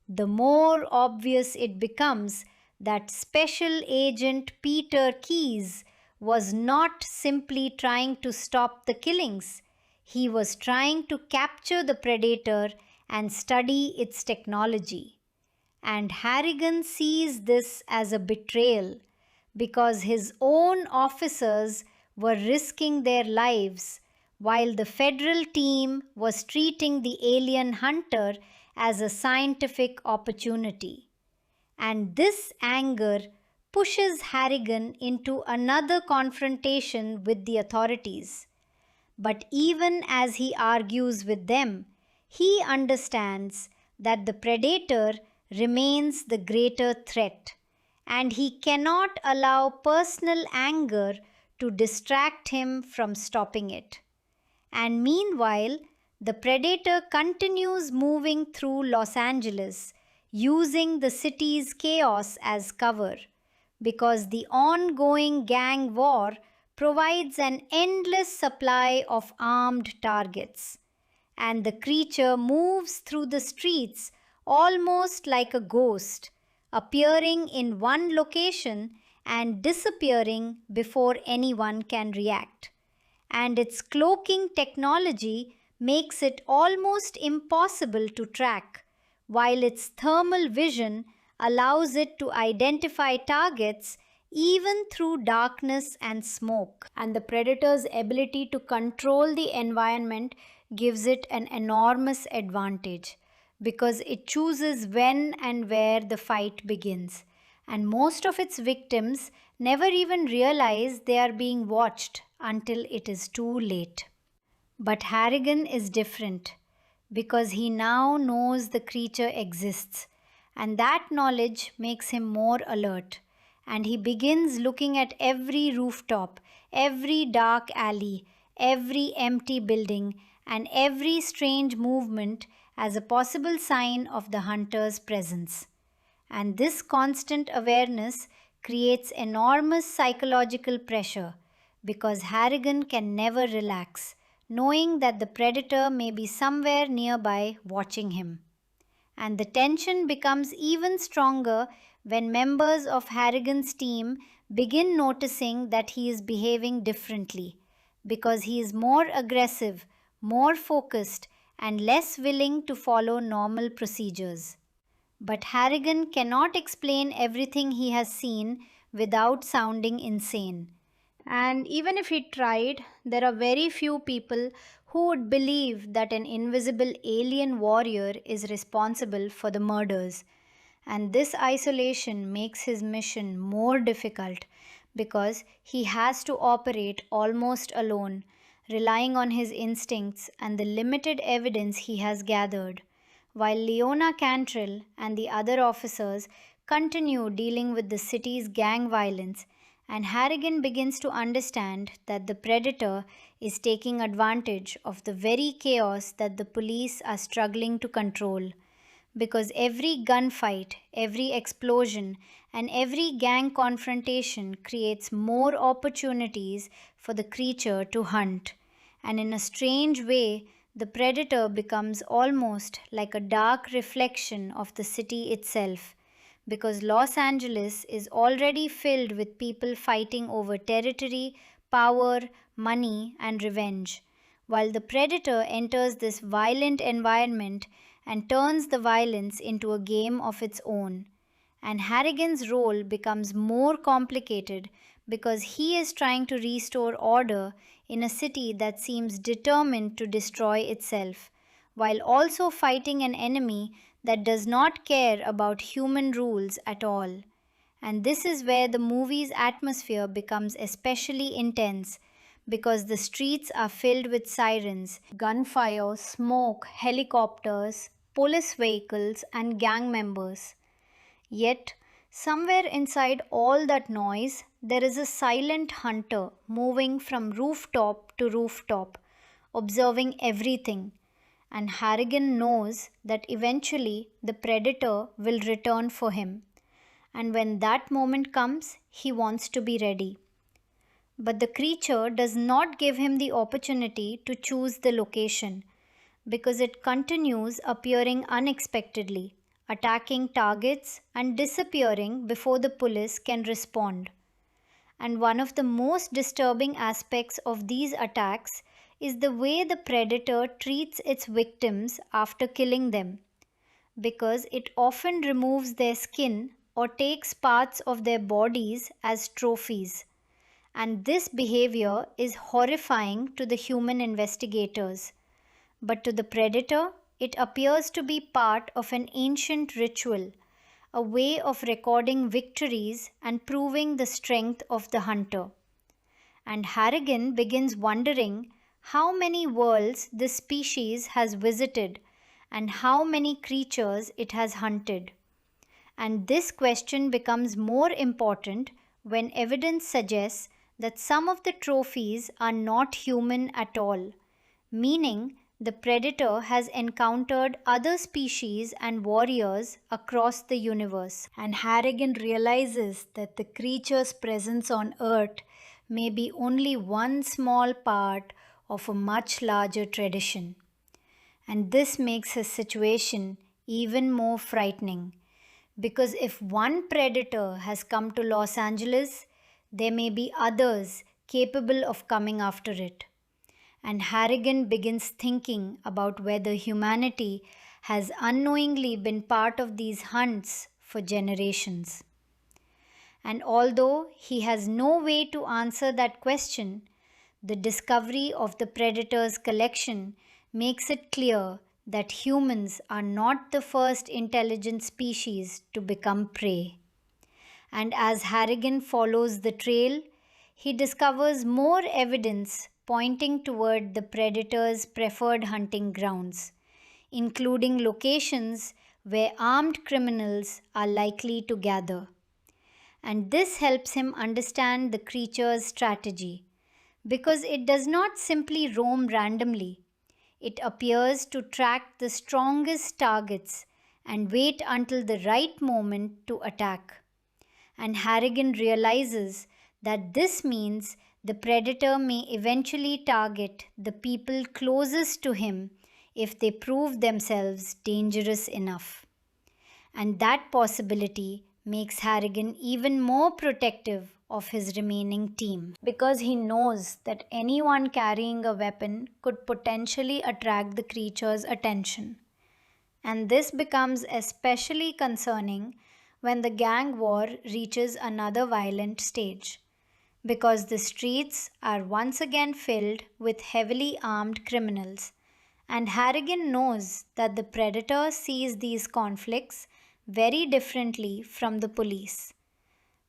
the more obvious it becomes that Special Agent Peter Keyes was not simply trying to stop the killings. He was trying to capture the predator and study its technology. And Harrigan sees this as a betrayal, because his own officers were risking their lives while the federal team was treating the alien hunter as a scientific opportunity. And this anger pushes Harrigan into another confrontation with the authorities. But even as he argues with them, he understands that the predator remains the greater threat, and he cannot allow personal anger to distract him from stopping it. And meanwhile, the predator continues moving through Los Angeles, using the city's chaos as cover, because the ongoing gang war provides an endless supply of armed targets. And the creature moves through the streets almost like a ghost, appearing in one location and disappearing before anyone can react. And its cloaking technology makes it almost impossible to track, while its thermal vision allows it to identify targets even through darkness and smoke. And the predator's ability to control the environment gives it an enormous advantage because it chooses when and where the fight begins. And most of its victims never even realize they are being watched until it is too late. But Harrigan is different because he now knows the creature exists, and that knowledge makes him more alert. And he begins looking at every rooftop, every dark alley, every empty building, and every strange movement as a possible sign of the hunter's presence. And this constant awareness creates enormous psychological pressure because Harrigan can never relax, knowing that the predator may be somewhere nearby watching him. And the tension becomes even stronger when members of Harrigan's team begin noticing that he is behaving differently because he is more aggressive, more focused, and less willing to follow normal procedures. But Harrigan cannot explain everything he has seen without sounding insane. And even if he tried, there are very few people who would believe that an invisible alien warrior is responsible for the murders. And this isolation makes his mission more difficult because he has to operate almost alone, relying on his instincts and the limited evidence he has gathered, while Leona Cantrell and the other officers continue dealing with the city's gang violence, and Harrigan begins to understand that the predator is taking advantage of the very chaos that the police are struggling to control. Because every gunfight, every explosion, and every gang confrontation creates more opportunities for the creature to hunt. And in a strange way, the predator becomes almost like a dark reflection of the city itself, because Los Angeles is already filled with people fighting over territory, power, money, and revenge, while the predator enters this violent environment and turns the violence into a game of its own. And Harrigan's role becomes more complicated because he is trying to restore order in a city that seems determined to destroy itself, while also fighting an enemy that does not care about human rules at all. And this is where the movie's atmosphere becomes especially intense because the streets are filled with sirens, gunfire, smoke, helicopters, police vehicles, and gang members. Yet, somewhere inside all that noise, there is a silent hunter moving from rooftop to rooftop, observing everything. And Harrigan knows that eventually the predator will return for him. And when that moment comes, he wants to be ready. But the creature does not give him the opportunity to choose the location because it continues appearing unexpectedly, attacking targets and disappearing before the police can respond. And one of the most disturbing aspects of these attacks is the way the predator treats its victims after killing them, because it often removes their skin or takes parts of their bodies as trophies. And this behavior is horrifying to the human investigators. But to the predator, it appears to be part of an ancient ritual, a way of recording victories and proving the strength of the hunter. And Harrigan begins wondering how many worlds this species has visited and how many creatures it has hunted. And this question becomes more important when evidence suggests that some of the trophies are not human at all, meaning the predator has encountered other species and warriors across the universe. And Harrigan realizes that the creature's presence on Earth may be only one small part of a much larger tradition. And this makes his situation even more frightening because if one predator has come to Los Angeles, there may be others capable of coming after it. And Harrigan begins thinking about whether humanity has unknowingly been part of these hunts for generations. And although he has no way to answer that question, the discovery of the predator's collection makes it clear that humans are not the first intelligent species to become prey. And as Harrigan follows the trail, he discovers more evidence pointing toward the predator's preferred hunting grounds, including locations where armed criminals are likely to gather. And this helps him understand the creature's strategy, because it does not simply roam randomly. It appears to track the strongest targets and wait until the right moment to attack. And Harrigan realizes that this means the predator may eventually target the people closest to him if they prove themselves dangerous enough. And that possibility makes Harrigan even more protective of his remaining team, because he knows that anyone carrying a weapon could potentially attract the creature's attention. And this becomes especially concerning when the gang war reaches another violent stage, because the streets are once again filled with heavily armed criminals, and Harrigan knows that the predator sees these conflicts very differently from the police.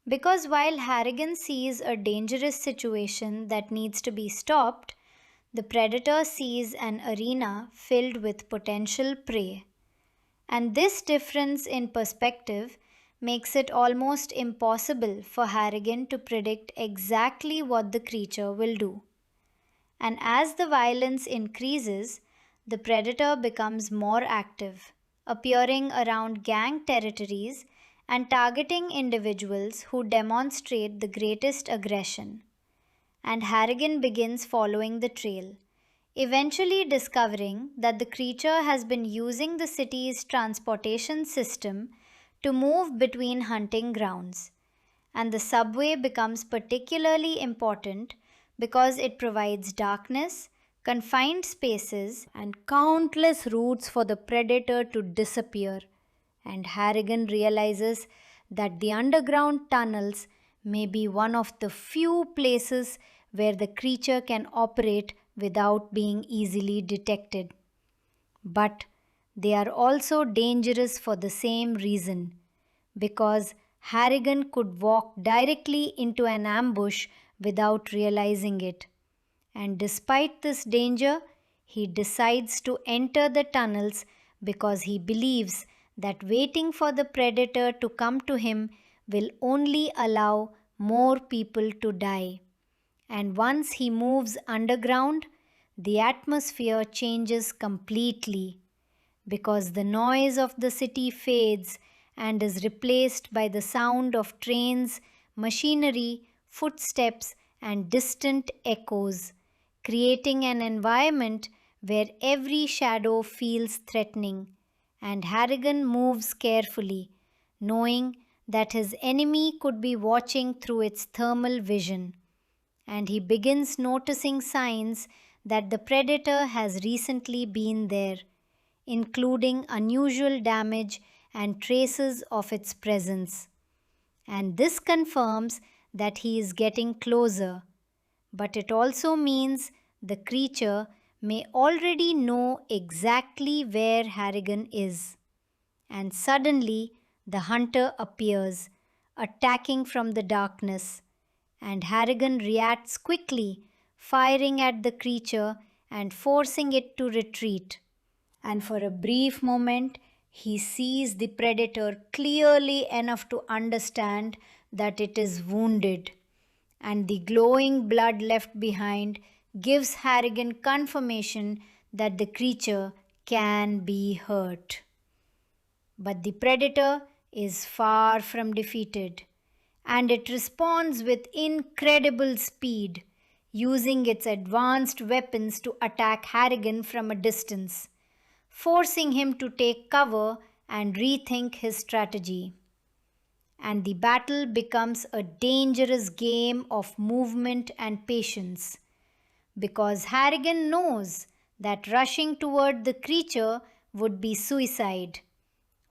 Because while Harrigan sees a dangerous situation that needs to be stopped, the predator sees an arena filled with potential prey. And this difference in perspective makes it almost impossible for Harrigan to predict exactly what the creature will do. And as the violence increases, the predator becomes more active, appearing around gang territories and targeting individuals who demonstrate the greatest aggression. And Harrigan begins following the trail, eventually discovering that the creature has been using the city's transportation system to move between hunting grounds. And the subway becomes particularly important because it provides darkness, confined spaces, and countless routes for the predator to disappear. And Harrigan realizes that the underground tunnels may be one of the few places where the creature can operate without being easily detected. But they are also dangerous for the same reason, because Harrigan could walk directly into an ambush without realizing it. And despite this danger, he decides to enter the tunnels because he believes that waiting for the predator to come to him will only allow more people to die. And once he moves underground, the atmosphere changes completely, because the noise of the city fades and is replaced by the sound of trains, machinery, footsteps, and distant echoes, creating an environment where every shadow feels threatening. And Harrigan moves carefully, knowing that his enemy could be watching through its thermal vision. And he begins noticing signs that the predator has recently been there, including unusual damage and traces of its presence. And this confirms that he is getting closer, but it also means the creature may already know exactly where Harrigan is. And suddenly, the hunter appears, attacking from the darkness, and Harrigan reacts quickly, firing at the creature and forcing it to retreat. And for a brief moment, he sees the predator clearly enough to understand that it is wounded. And the glowing blood left behind gives Harrigan confirmation that the creature can be hurt. But the predator is far from defeated, and it responds with incredible speed, using its advanced weapons to attack Harrigan from a distance, forcing him to take cover and rethink his strategy. And the battle becomes a dangerous game of movement and patience, because Harrigan knows that rushing toward the creature would be suicide,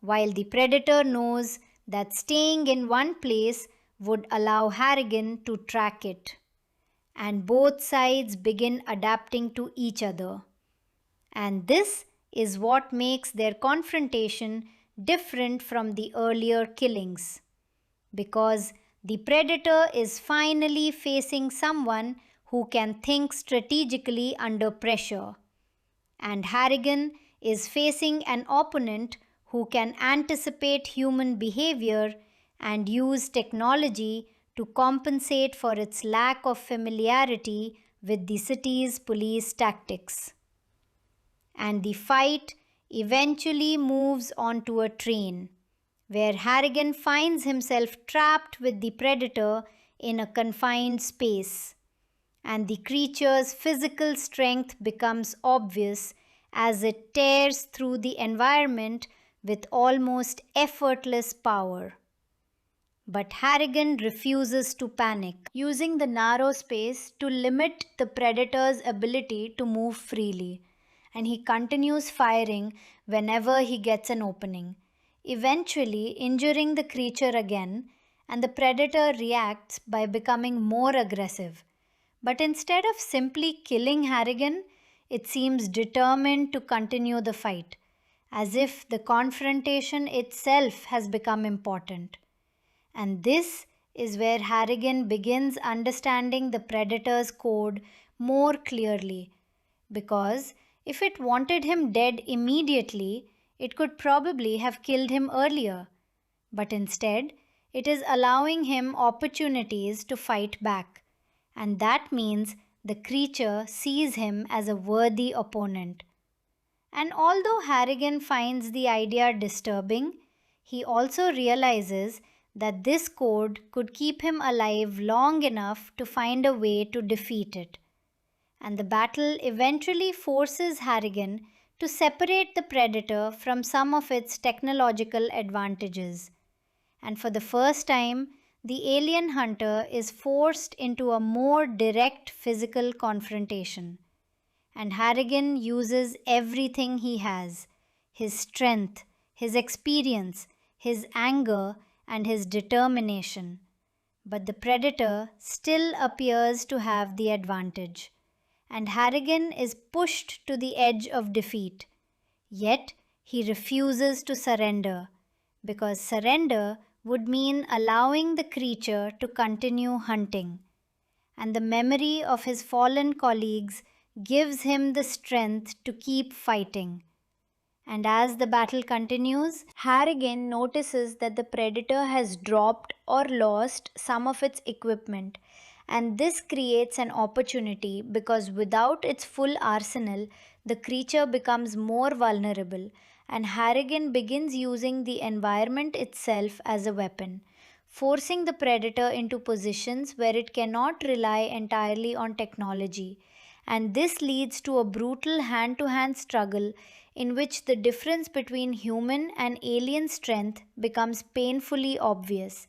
while the predator knows that staying in one place would allow Harrigan to track it, and both sides begin adapting to each other. And this is what makes their confrontation different from the earlier killings, because the predator is finally facing someone who can think strategically under pressure, and Harrigan is facing an opponent who can anticipate human behavior and use technology to compensate for its lack of familiarity with the city's police tactics. And the fight eventually moves onto a train, where Harrigan finds himself trapped with the predator in a confined space, and the creature's physical strength becomes obvious as it tears through the environment with almost effortless power. But Harrigan refuses to panic, using the narrow space to limit the predator's ability to move freely, and he continues firing whenever he gets an opening, eventually injuring the creature again, and the predator reacts by becoming more aggressive. But instead of simply killing Harrigan, it seems determined to continue the fight, as if the confrontation itself has become important. And this is where Harrigan begins understanding the predator's code more clearly, because if it wanted him dead immediately, it could probably have killed him earlier. But instead, it is allowing him opportunities to fight back, and that means the creature sees him as a worthy opponent. And although Harrigan finds the idea disturbing, he also realizes that this code could keep him alive long enough to find a way to defeat it. And the battle eventually forces Harrigan to separate the predator from some of its technological advantages. And for the first time, the alien hunter is forced into a more direct physical confrontation. And Harrigan uses everything he has: his strength, his experience, his anger, and his determination. But the predator still appears to have the advantage, and Harrigan is pushed to the edge of defeat. Yet he refuses to surrender, because surrender would mean allowing the creature to continue hunting. And the memory of his fallen colleagues gives him the strength to keep fighting. And as the battle continues, Harrigan notices that the predator has dropped or lost some of its equipment, and this creates an opportunity because without its full arsenal, the creature becomes more vulnerable, and Harrigan begins using the environment itself as a weapon, forcing the predator into positions where it cannot rely entirely on technology. And this leads to a brutal hand to hand struggle in which the difference between human and alien strength becomes painfully obvious.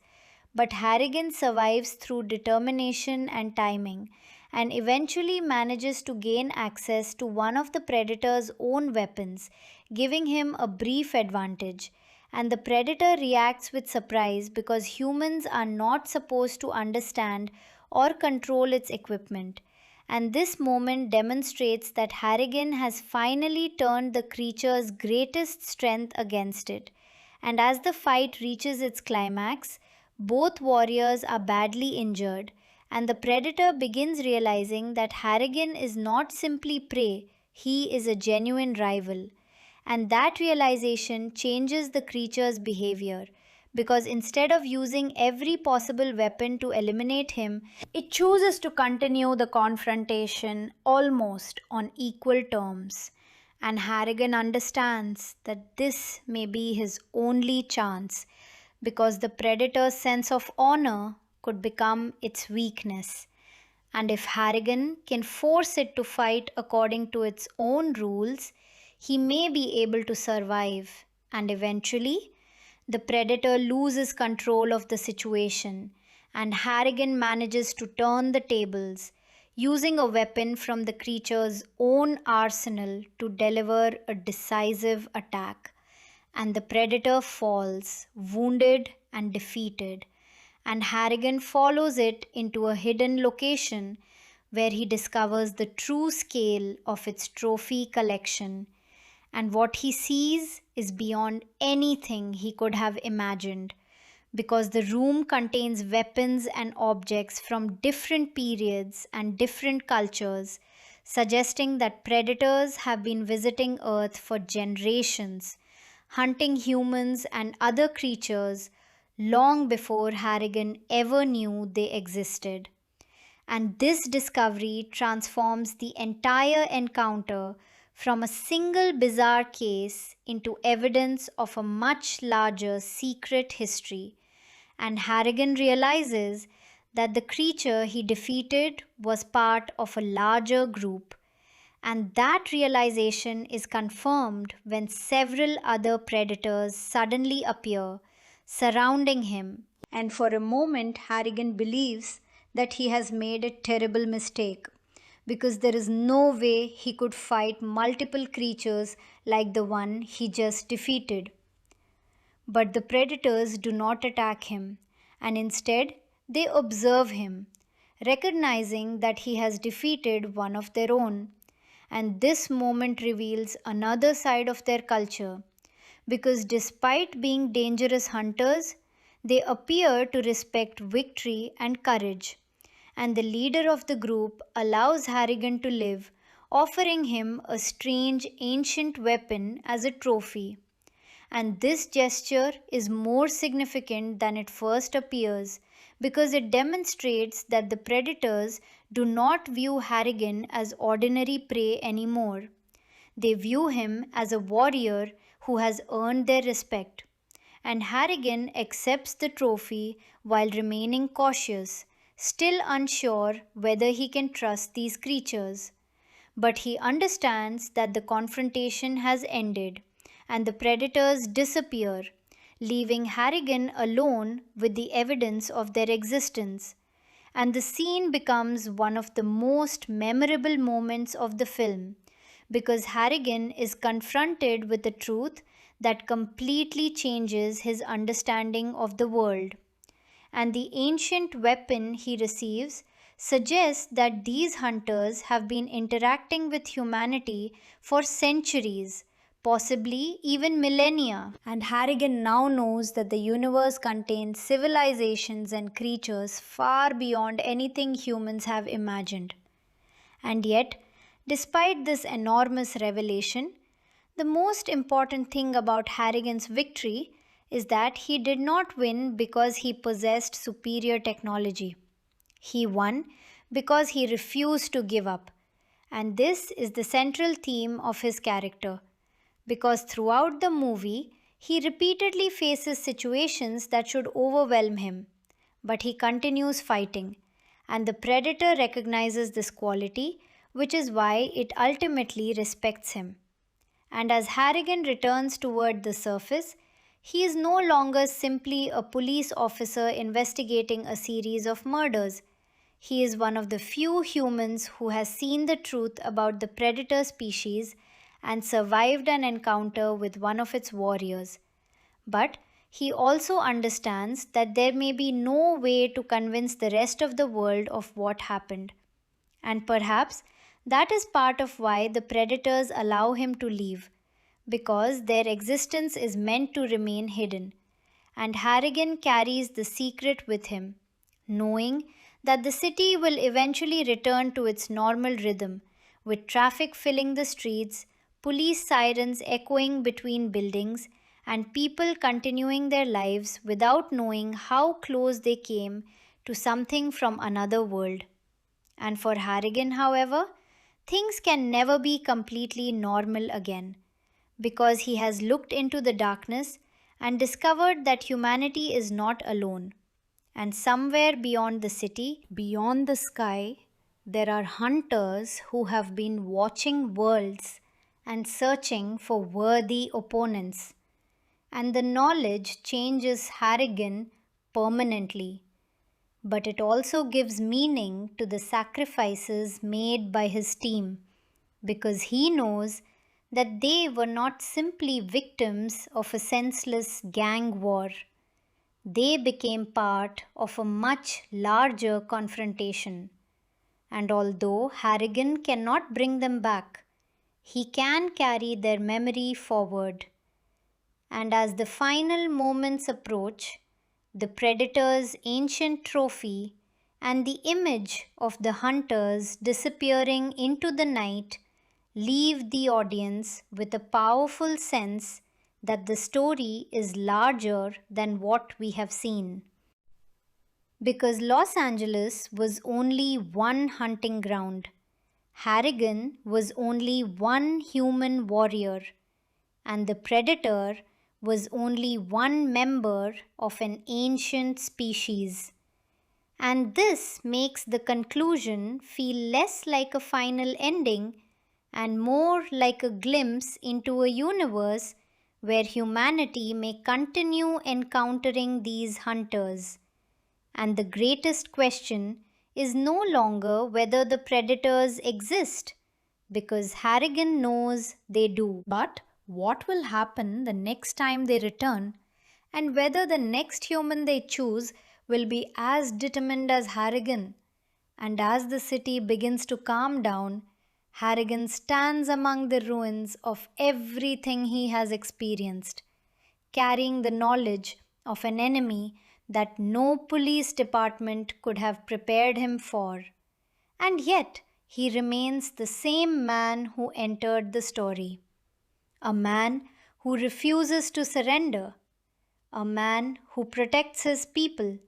But Harrigan survives through determination and timing, and eventually manages to gain access to one of the predator's own weapons, giving him a brief advantage. And the predator reacts with surprise because humans are not supposed to understand or control its equipment. And this moment demonstrates that Harrigan has finally turned the creature's greatest strength against it. And as the fight reaches its climax, both warriors are badly injured, and the predator begins realizing that Harrigan is not simply prey, he is a genuine rival. And that realization changes the creature's behavior, because instead of using every possible weapon to eliminate him, it chooses to continue the confrontation almost on equal terms. And Harrigan understands that this may be his only chance, because the predator's sense of honor could become its weakness. And if Harrigan can force it to fight according to its own rules, he may be able to survive, and eventually, the predator loses control of the situation, and Harrigan manages to turn the tables, using a weapon from the creature's own arsenal to deliver a decisive attack. And the predator falls, wounded and defeated, and Harrigan follows it into a hidden location where he discovers the true scale of its trophy collection. And what he sees is beyond anything he could have imagined, because the room contains weapons and objects from different periods and different cultures, suggesting that predators have been visiting Earth for generations, hunting humans and other creatures long before Harrigan ever knew they existed. And this discovery transforms the entire encounter from a single bizarre case into evidence of a much larger secret history. And Harrigan realizes that the creature he defeated was part of a larger group. And that realization is confirmed when several other predators suddenly appear, surrounding him. And for a moment, Harrigan believes that he has made a terrible mistake, because there is no way he could fight multiple creatures like the one he just defeated. But the predators do not attack him, and instead they observe him, recognizing that he has defeated one of their own. And this moment reveals another side of their culture, because despite being dangerous hunters, they appear to respect victory and courage. And the leader of the group allows Harrigan to live, offering him a strange ancient weapon as a trophy. And this gesture is more significant than it first appears, because it demonstrates that the predators do not view Harrigan as ordinary prey anymore. They view him as a warrior who has earned their respect. And Harrigan accepts the trophy while remaining cautious, still unsure whether he can trust these creatures. But he understands that the confrontation has ended, and the predators disappear, leaving Harrigan alone with the evidence of their existence. And the scene becomes one of the most memorable moments of the film, because Harrigan is confronted with a truth that completely changes his understanding of the world. And the ancient weapon he receives suggests that these hunters have been interacting with humanity for centuries, possibly even millennia. And Harrigan now knows that the universe contains civilizations and creatures far beyond anything humans have imagined. And yet, despite this enormous revelation, the most important thing about Harrigan's victory is that he did not win because he possessed superior technology. He won because he refused to give up. And this is the central theme of his character, because throughout the movie, he repeatedly faces situations that should overwhelm him. But he continues fighting, and the predator recognizes this quality, which is why it ultimately respects him. And as Harrigan returns toward the surface, he is no longer simply a police officer investigating a series of murders. He is one of the few humans who has seen the truth about the predator species and survived an encounter with one of its warriors. But he also understands that there may be no way to convince the rest of the world of what happened. And perhaps that is part of why the predators allow him to leave, because their existence is meant to remain hidden. And Harrigan carries the secret with him, knowing that the city will eventually return to its normal rhythm, with traffic filling the streets, police sirens echoing between buildings, and people continuing their lives without knowing how close they came to something from another world. And for Harrigan, however, things can never be completely normal again, because he has looked into the darkness and discovered that humanity is not alone. And somewhere beyond the city, beyond the sky, there are hunters who have been watching worlds and searching for worthy opponents. And the knowledge changes Harrigan permanently, but it also gives meaning to the sacrifices made by his team, because he knows that they were not simply victims of a senseless gang war. They became part of a much larger confrontation. And although Harrigan cannot bring them back, he can carry their memory forward. And as the final moments approach, the predator's ancient trophy and the image of the hunters disappearing into the night leave the audience with a powerful sense that the story is larger than what we have seen. Because Los Angeles was only one hunting ground, Harrigan was only one human warrior, and the predator was only one member of an ancient species. And this makes the conclusion feel less like a final ending and more like a glimpse into a universe where humanity may continue encountering these hunters. And the greatest question is no longer whether the predators exist, because Harrigan knows they do. But what will happen the next time they return, and whether the next human they choose will be as determined as Harrigan. And as the city begins to calm down, Harrigan stands among the ruins of everything he has experienced, carrying the knowledge of an enemy that no police department could have prepared him for. And yet, he remains the same man who entered the story. A man who refuses to surrender, a man who protects his people,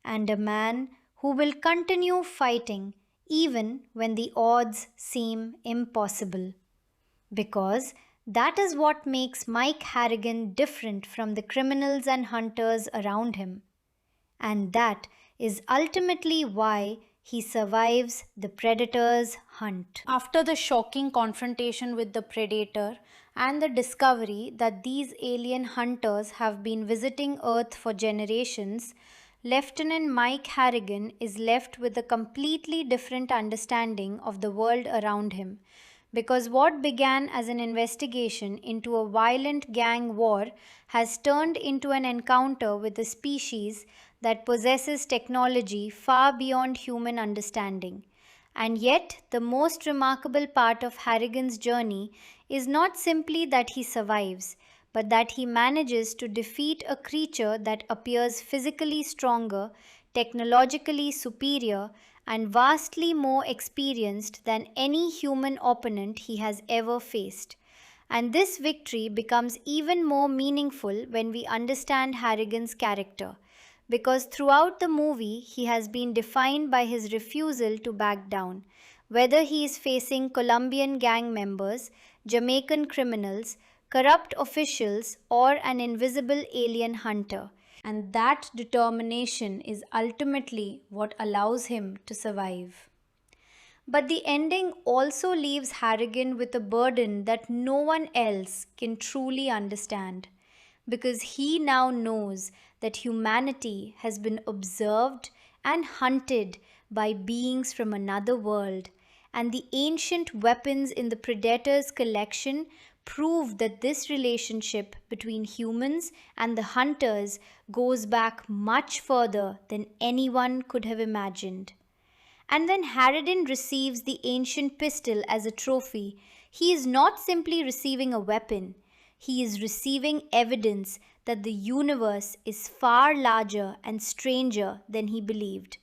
and a man who will continue fighting even when the odds seem impossible. Because that is what makes Mike Harrigan different from the criminals and hunters around him. And that is ultimately why he survives the predator's hunt. After the shocking confrontation with the predator and the discovery that these alien hunters have been visiting Earth for generations, Lieutenant Mike Harrigan is left with a completely different understanding of the world around him. Because what began as an investigation into a violent gang war has turned into an encounter with a species that possesses technology far beyond human understanding. And yet, the most remarkable part of Harrigan's journey is not simply that he survives, but that he manages to defeat a creature that appears physically stronger, technologically superior, and vastly more experienced than any human opponent he has ever faced. And this victory becomes even more meaningful when we understand Harrigan's character, because throughout the movie he has been defined by his refusal to back down, whether he is facing Colombian gang members, Jamaican criminals, corrupt officials, or an invisible alien hunter. And that determination is ultimately what allows him to survive. But the ending also leaves Harrigan with a burden that no one else can truly understand, because he now knows that humanity has been observed and hunted by beings from another world, and the ancient weapons in the Predator's collection prove that this relationship between humans and the hunters goes back much further than anyone could have imagined. And when Harrigan receives the ancient pistol as a trophy, he is not simply receiving a weapon, he is receiving evidence that the universe is far larger and stranger than he believed.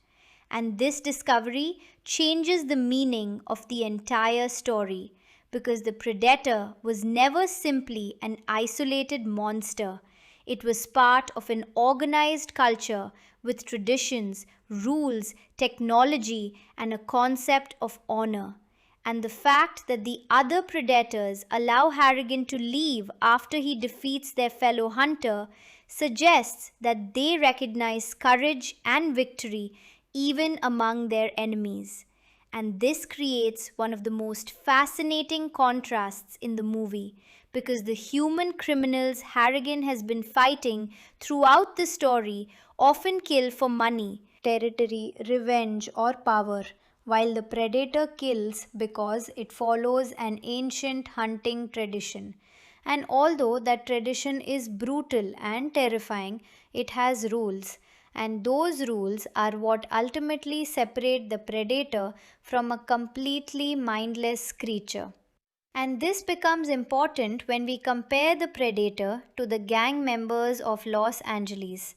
And this discovery changes the meaning of the entire story, because the predator was never simply an isolated monster. It was part of an organized culture with traditions, rules, technology, and a concept of honor. And the fact that the other predators allow Harrigan to leave after he defeats their fellow hunter suggests that they recognize courage and victory even among their enemies. And this creates one of the most fascinating contrasts in the movie, because the human criminals Harrigan has been fighting throughout the story often kill for money, territory, revenge, or power, while the predator kills because it follows an ancient hunting tradition. And although that tradition is brutal and terrifying, it has rules. And those rules are what ultimately separate the predator from a completely mindless creature. And this becomes important when we compare the predator to the gang members of Los Angeles,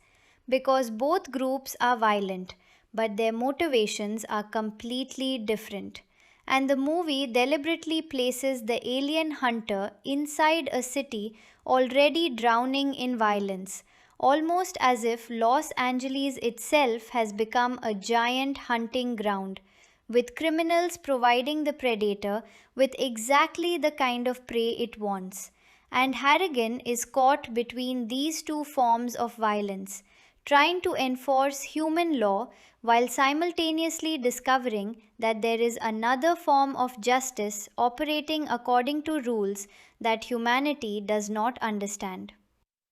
because both groups are violent, but their motivations are completely different. And the movie deliberately places the alien hunter inside a city already drowning in violence, almost as if Los Angeles itself has become a giant hunting ground, with criminals providing the predator with exactly the kind of prey it wants. And Harrigan is caught between these two forms of violence, trying to enforce human law while simultaneously discovering that there is another form of justice operating according to rules that humanity does not understand.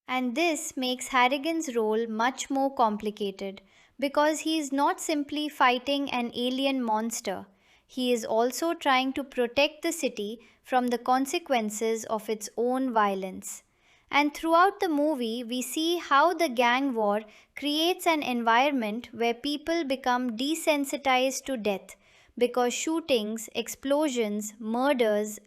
And this makes Harrigan's role much more complicated because he is not simply fighting an alien monster, he is also trying to protect the city from the consequences of its own violence. And throughout the movie, we see how the gang war creates an environment where people become desensitized to death because shootings, explosions, murders,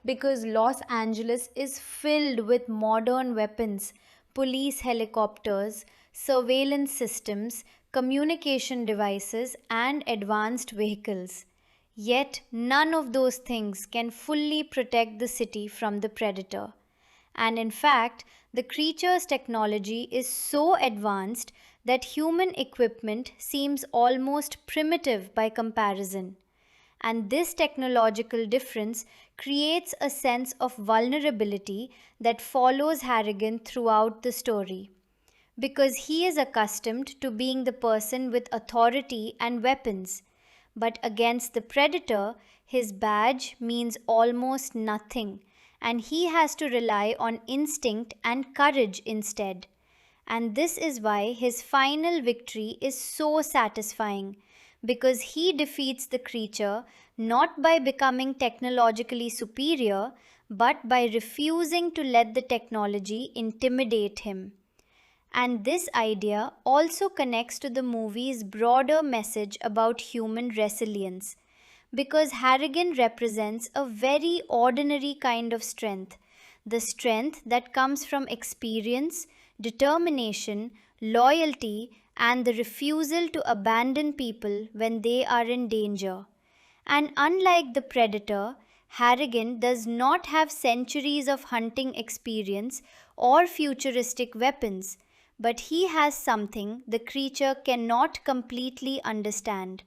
because Los Angeles is filled with modern weapons, police helicopters, surveillance systems, communication devices, and advanced vehicles. Yet, none of those things can fully protect the city from the predator. And in fact, the creature's technology is so advanced that human equipment seems almost primitive by comparison. And this technological difference creates a sense of vulnerability that follows Harrigan throughout the story. Because he is accustomed to being the person with authority and weapons. But against the predator, his badge means almost nothing, and he has to rely on instinct and courage instead. And this is why his final victory is so satisfying, because he defeats the creature not by becoming technologically superior, but by refusing to let the technology intimidate him. And this idea also connects to the movie's broader message about human resilience, because Harrigan represents a very ordinary kind of strength, the strength that comes from experience, determination, loyalty, and the refusal to abandon people when they are in danger. And unlike the predator, Harrigan does not have centuries of hunting experience or futuristic weapons, but he has something the creature cannot completely understand,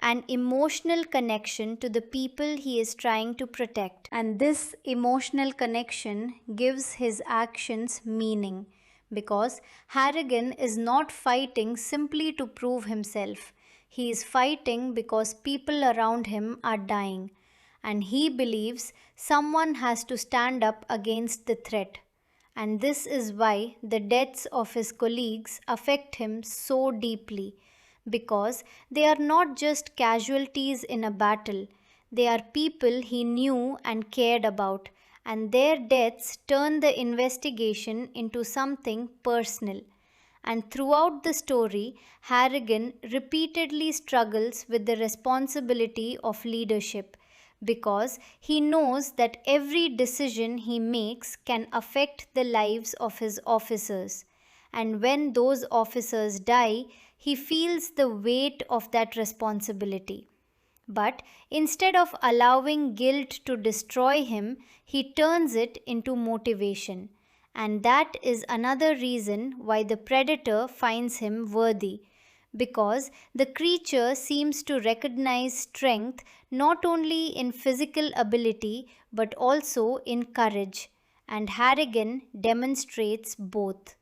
an emotional connection to the people he is trying to protect. And this emotional connection gives his actions meaning because Harrigan is not fighting simply to prove himself. He is fighting because people around him are dying, and he believes someone has to stand up against the threat. And this is why the deaths of his colleagues affect him so deeply, because they are not just casualties in a battle, they are people he knew and cared about, and their deaths turn the investigation into something personal. And throughout the story, Harrigan repeatedly struggles with the responsibility of leadership because he knows that every decision he makes can affect the lives of his officers. And when those officers die, he feels the weight of that responsibility. But instead of allowing guilt to destroy him, he turns it into motivation. And that is another reason why the predator finds him worthy. Because the creature seems to recognize strength not only in physical ability but also in courage. And Harrigan demonstrates both.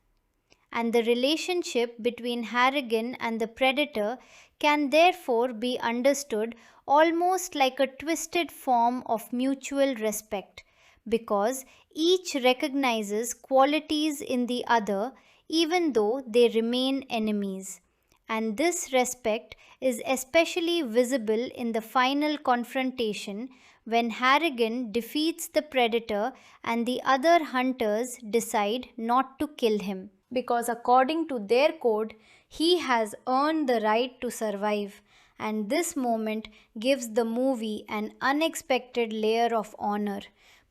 And the relationship between Harrigan and the predator can therefore be understood almost like a twisted form of mutual respect, because each recognizes qualities in the other even though they remain enemies. And this respect is especially visible in the final confrontation when Harrigan defeats the predator and the other hunters decide not to kill him, because according to their code, he has earned the right to survive. And this moment gives the movie an unexpected layer of honor,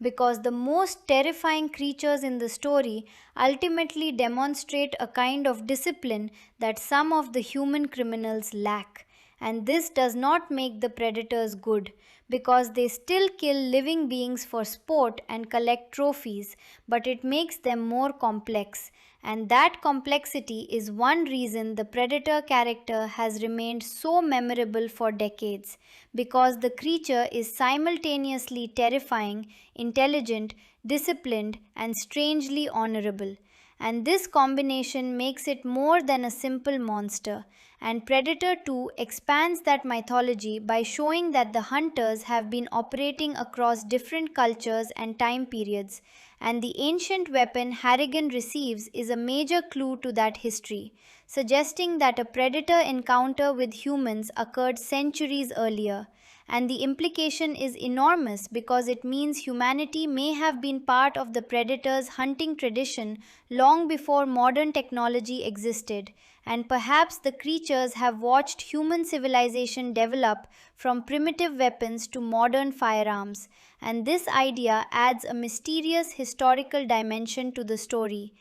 because the most terrifying creatures in the story ultimately demonstrate a kind of discipline that some of the human criminals lack. And this does not make the predators good, because they still kill living beings for sport and collect trophies, but it makes them more complex. And that complexity is one reason the Predator character has remained so memorable for decades, because the creature is simultaneously terrifying, intelligent, disciplined, and strangely honorable. And this combination makes it more than a simple monster. And Predator 2 expands that mythology by showing that the hunters have been operating across different cultures and time periods, and the ancient weapon Harrigan receives is a major clue to that history, suggesting that a predator encounter with humans occurred centuries earlier. And the implication is enormous because it means humanity may have been part of the predator's hunting tradition long before modern technology existed, and perhaps the creatures have watched human civilization develop from primitive weapons to modern firearms. And this idea adds a mysterious historical dimension to the story.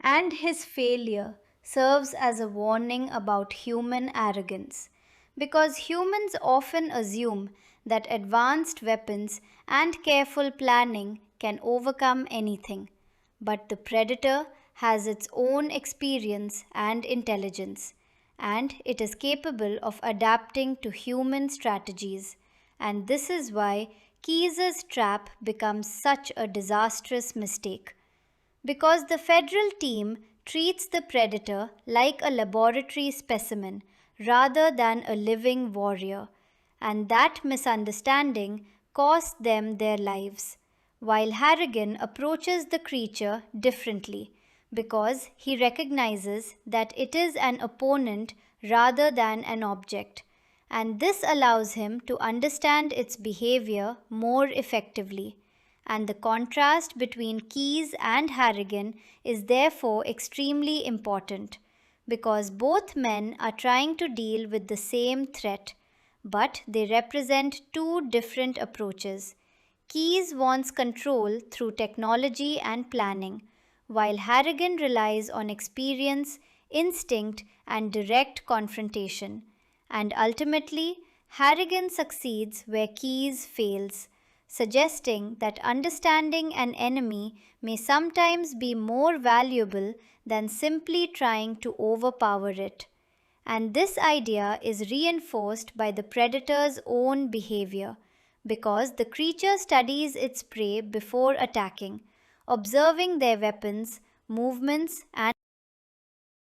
And his failure serves as a warning about human arrogance, because humans often assume that advanced weapons and careful planning can overcome anything. But the predator has its own experience and intelligence, and it is capable of adapting to human strategies. And this is why Keyes's trap becomes such a disastrous mistake, because the federal team treats the predator like a laboratory specimen rather than a living warrior, and that misunderstanding cost them their lives, while Harrigan approaches the creature differently because he recognizes that it is an opponent rather than an object, and this allows him to understand its behavior more effectively. And the contrast between Keyes and Harrigan is therefore extremely important because both men are trying to deal with the same threat, but they represent two different approaches. Keyes wants control through technology and planning, while Harrigan relies on experience, instinct, and direct confrontation. And ultimately, Harrigan succeeds where Keyes fails, suggesting that understanding an enemy may sometimes be more valuable than simply trying to overpower it. And this idea is reinforced by the predator's own behavior because the creature studies its prey before attacking, observing their weapons, movements, and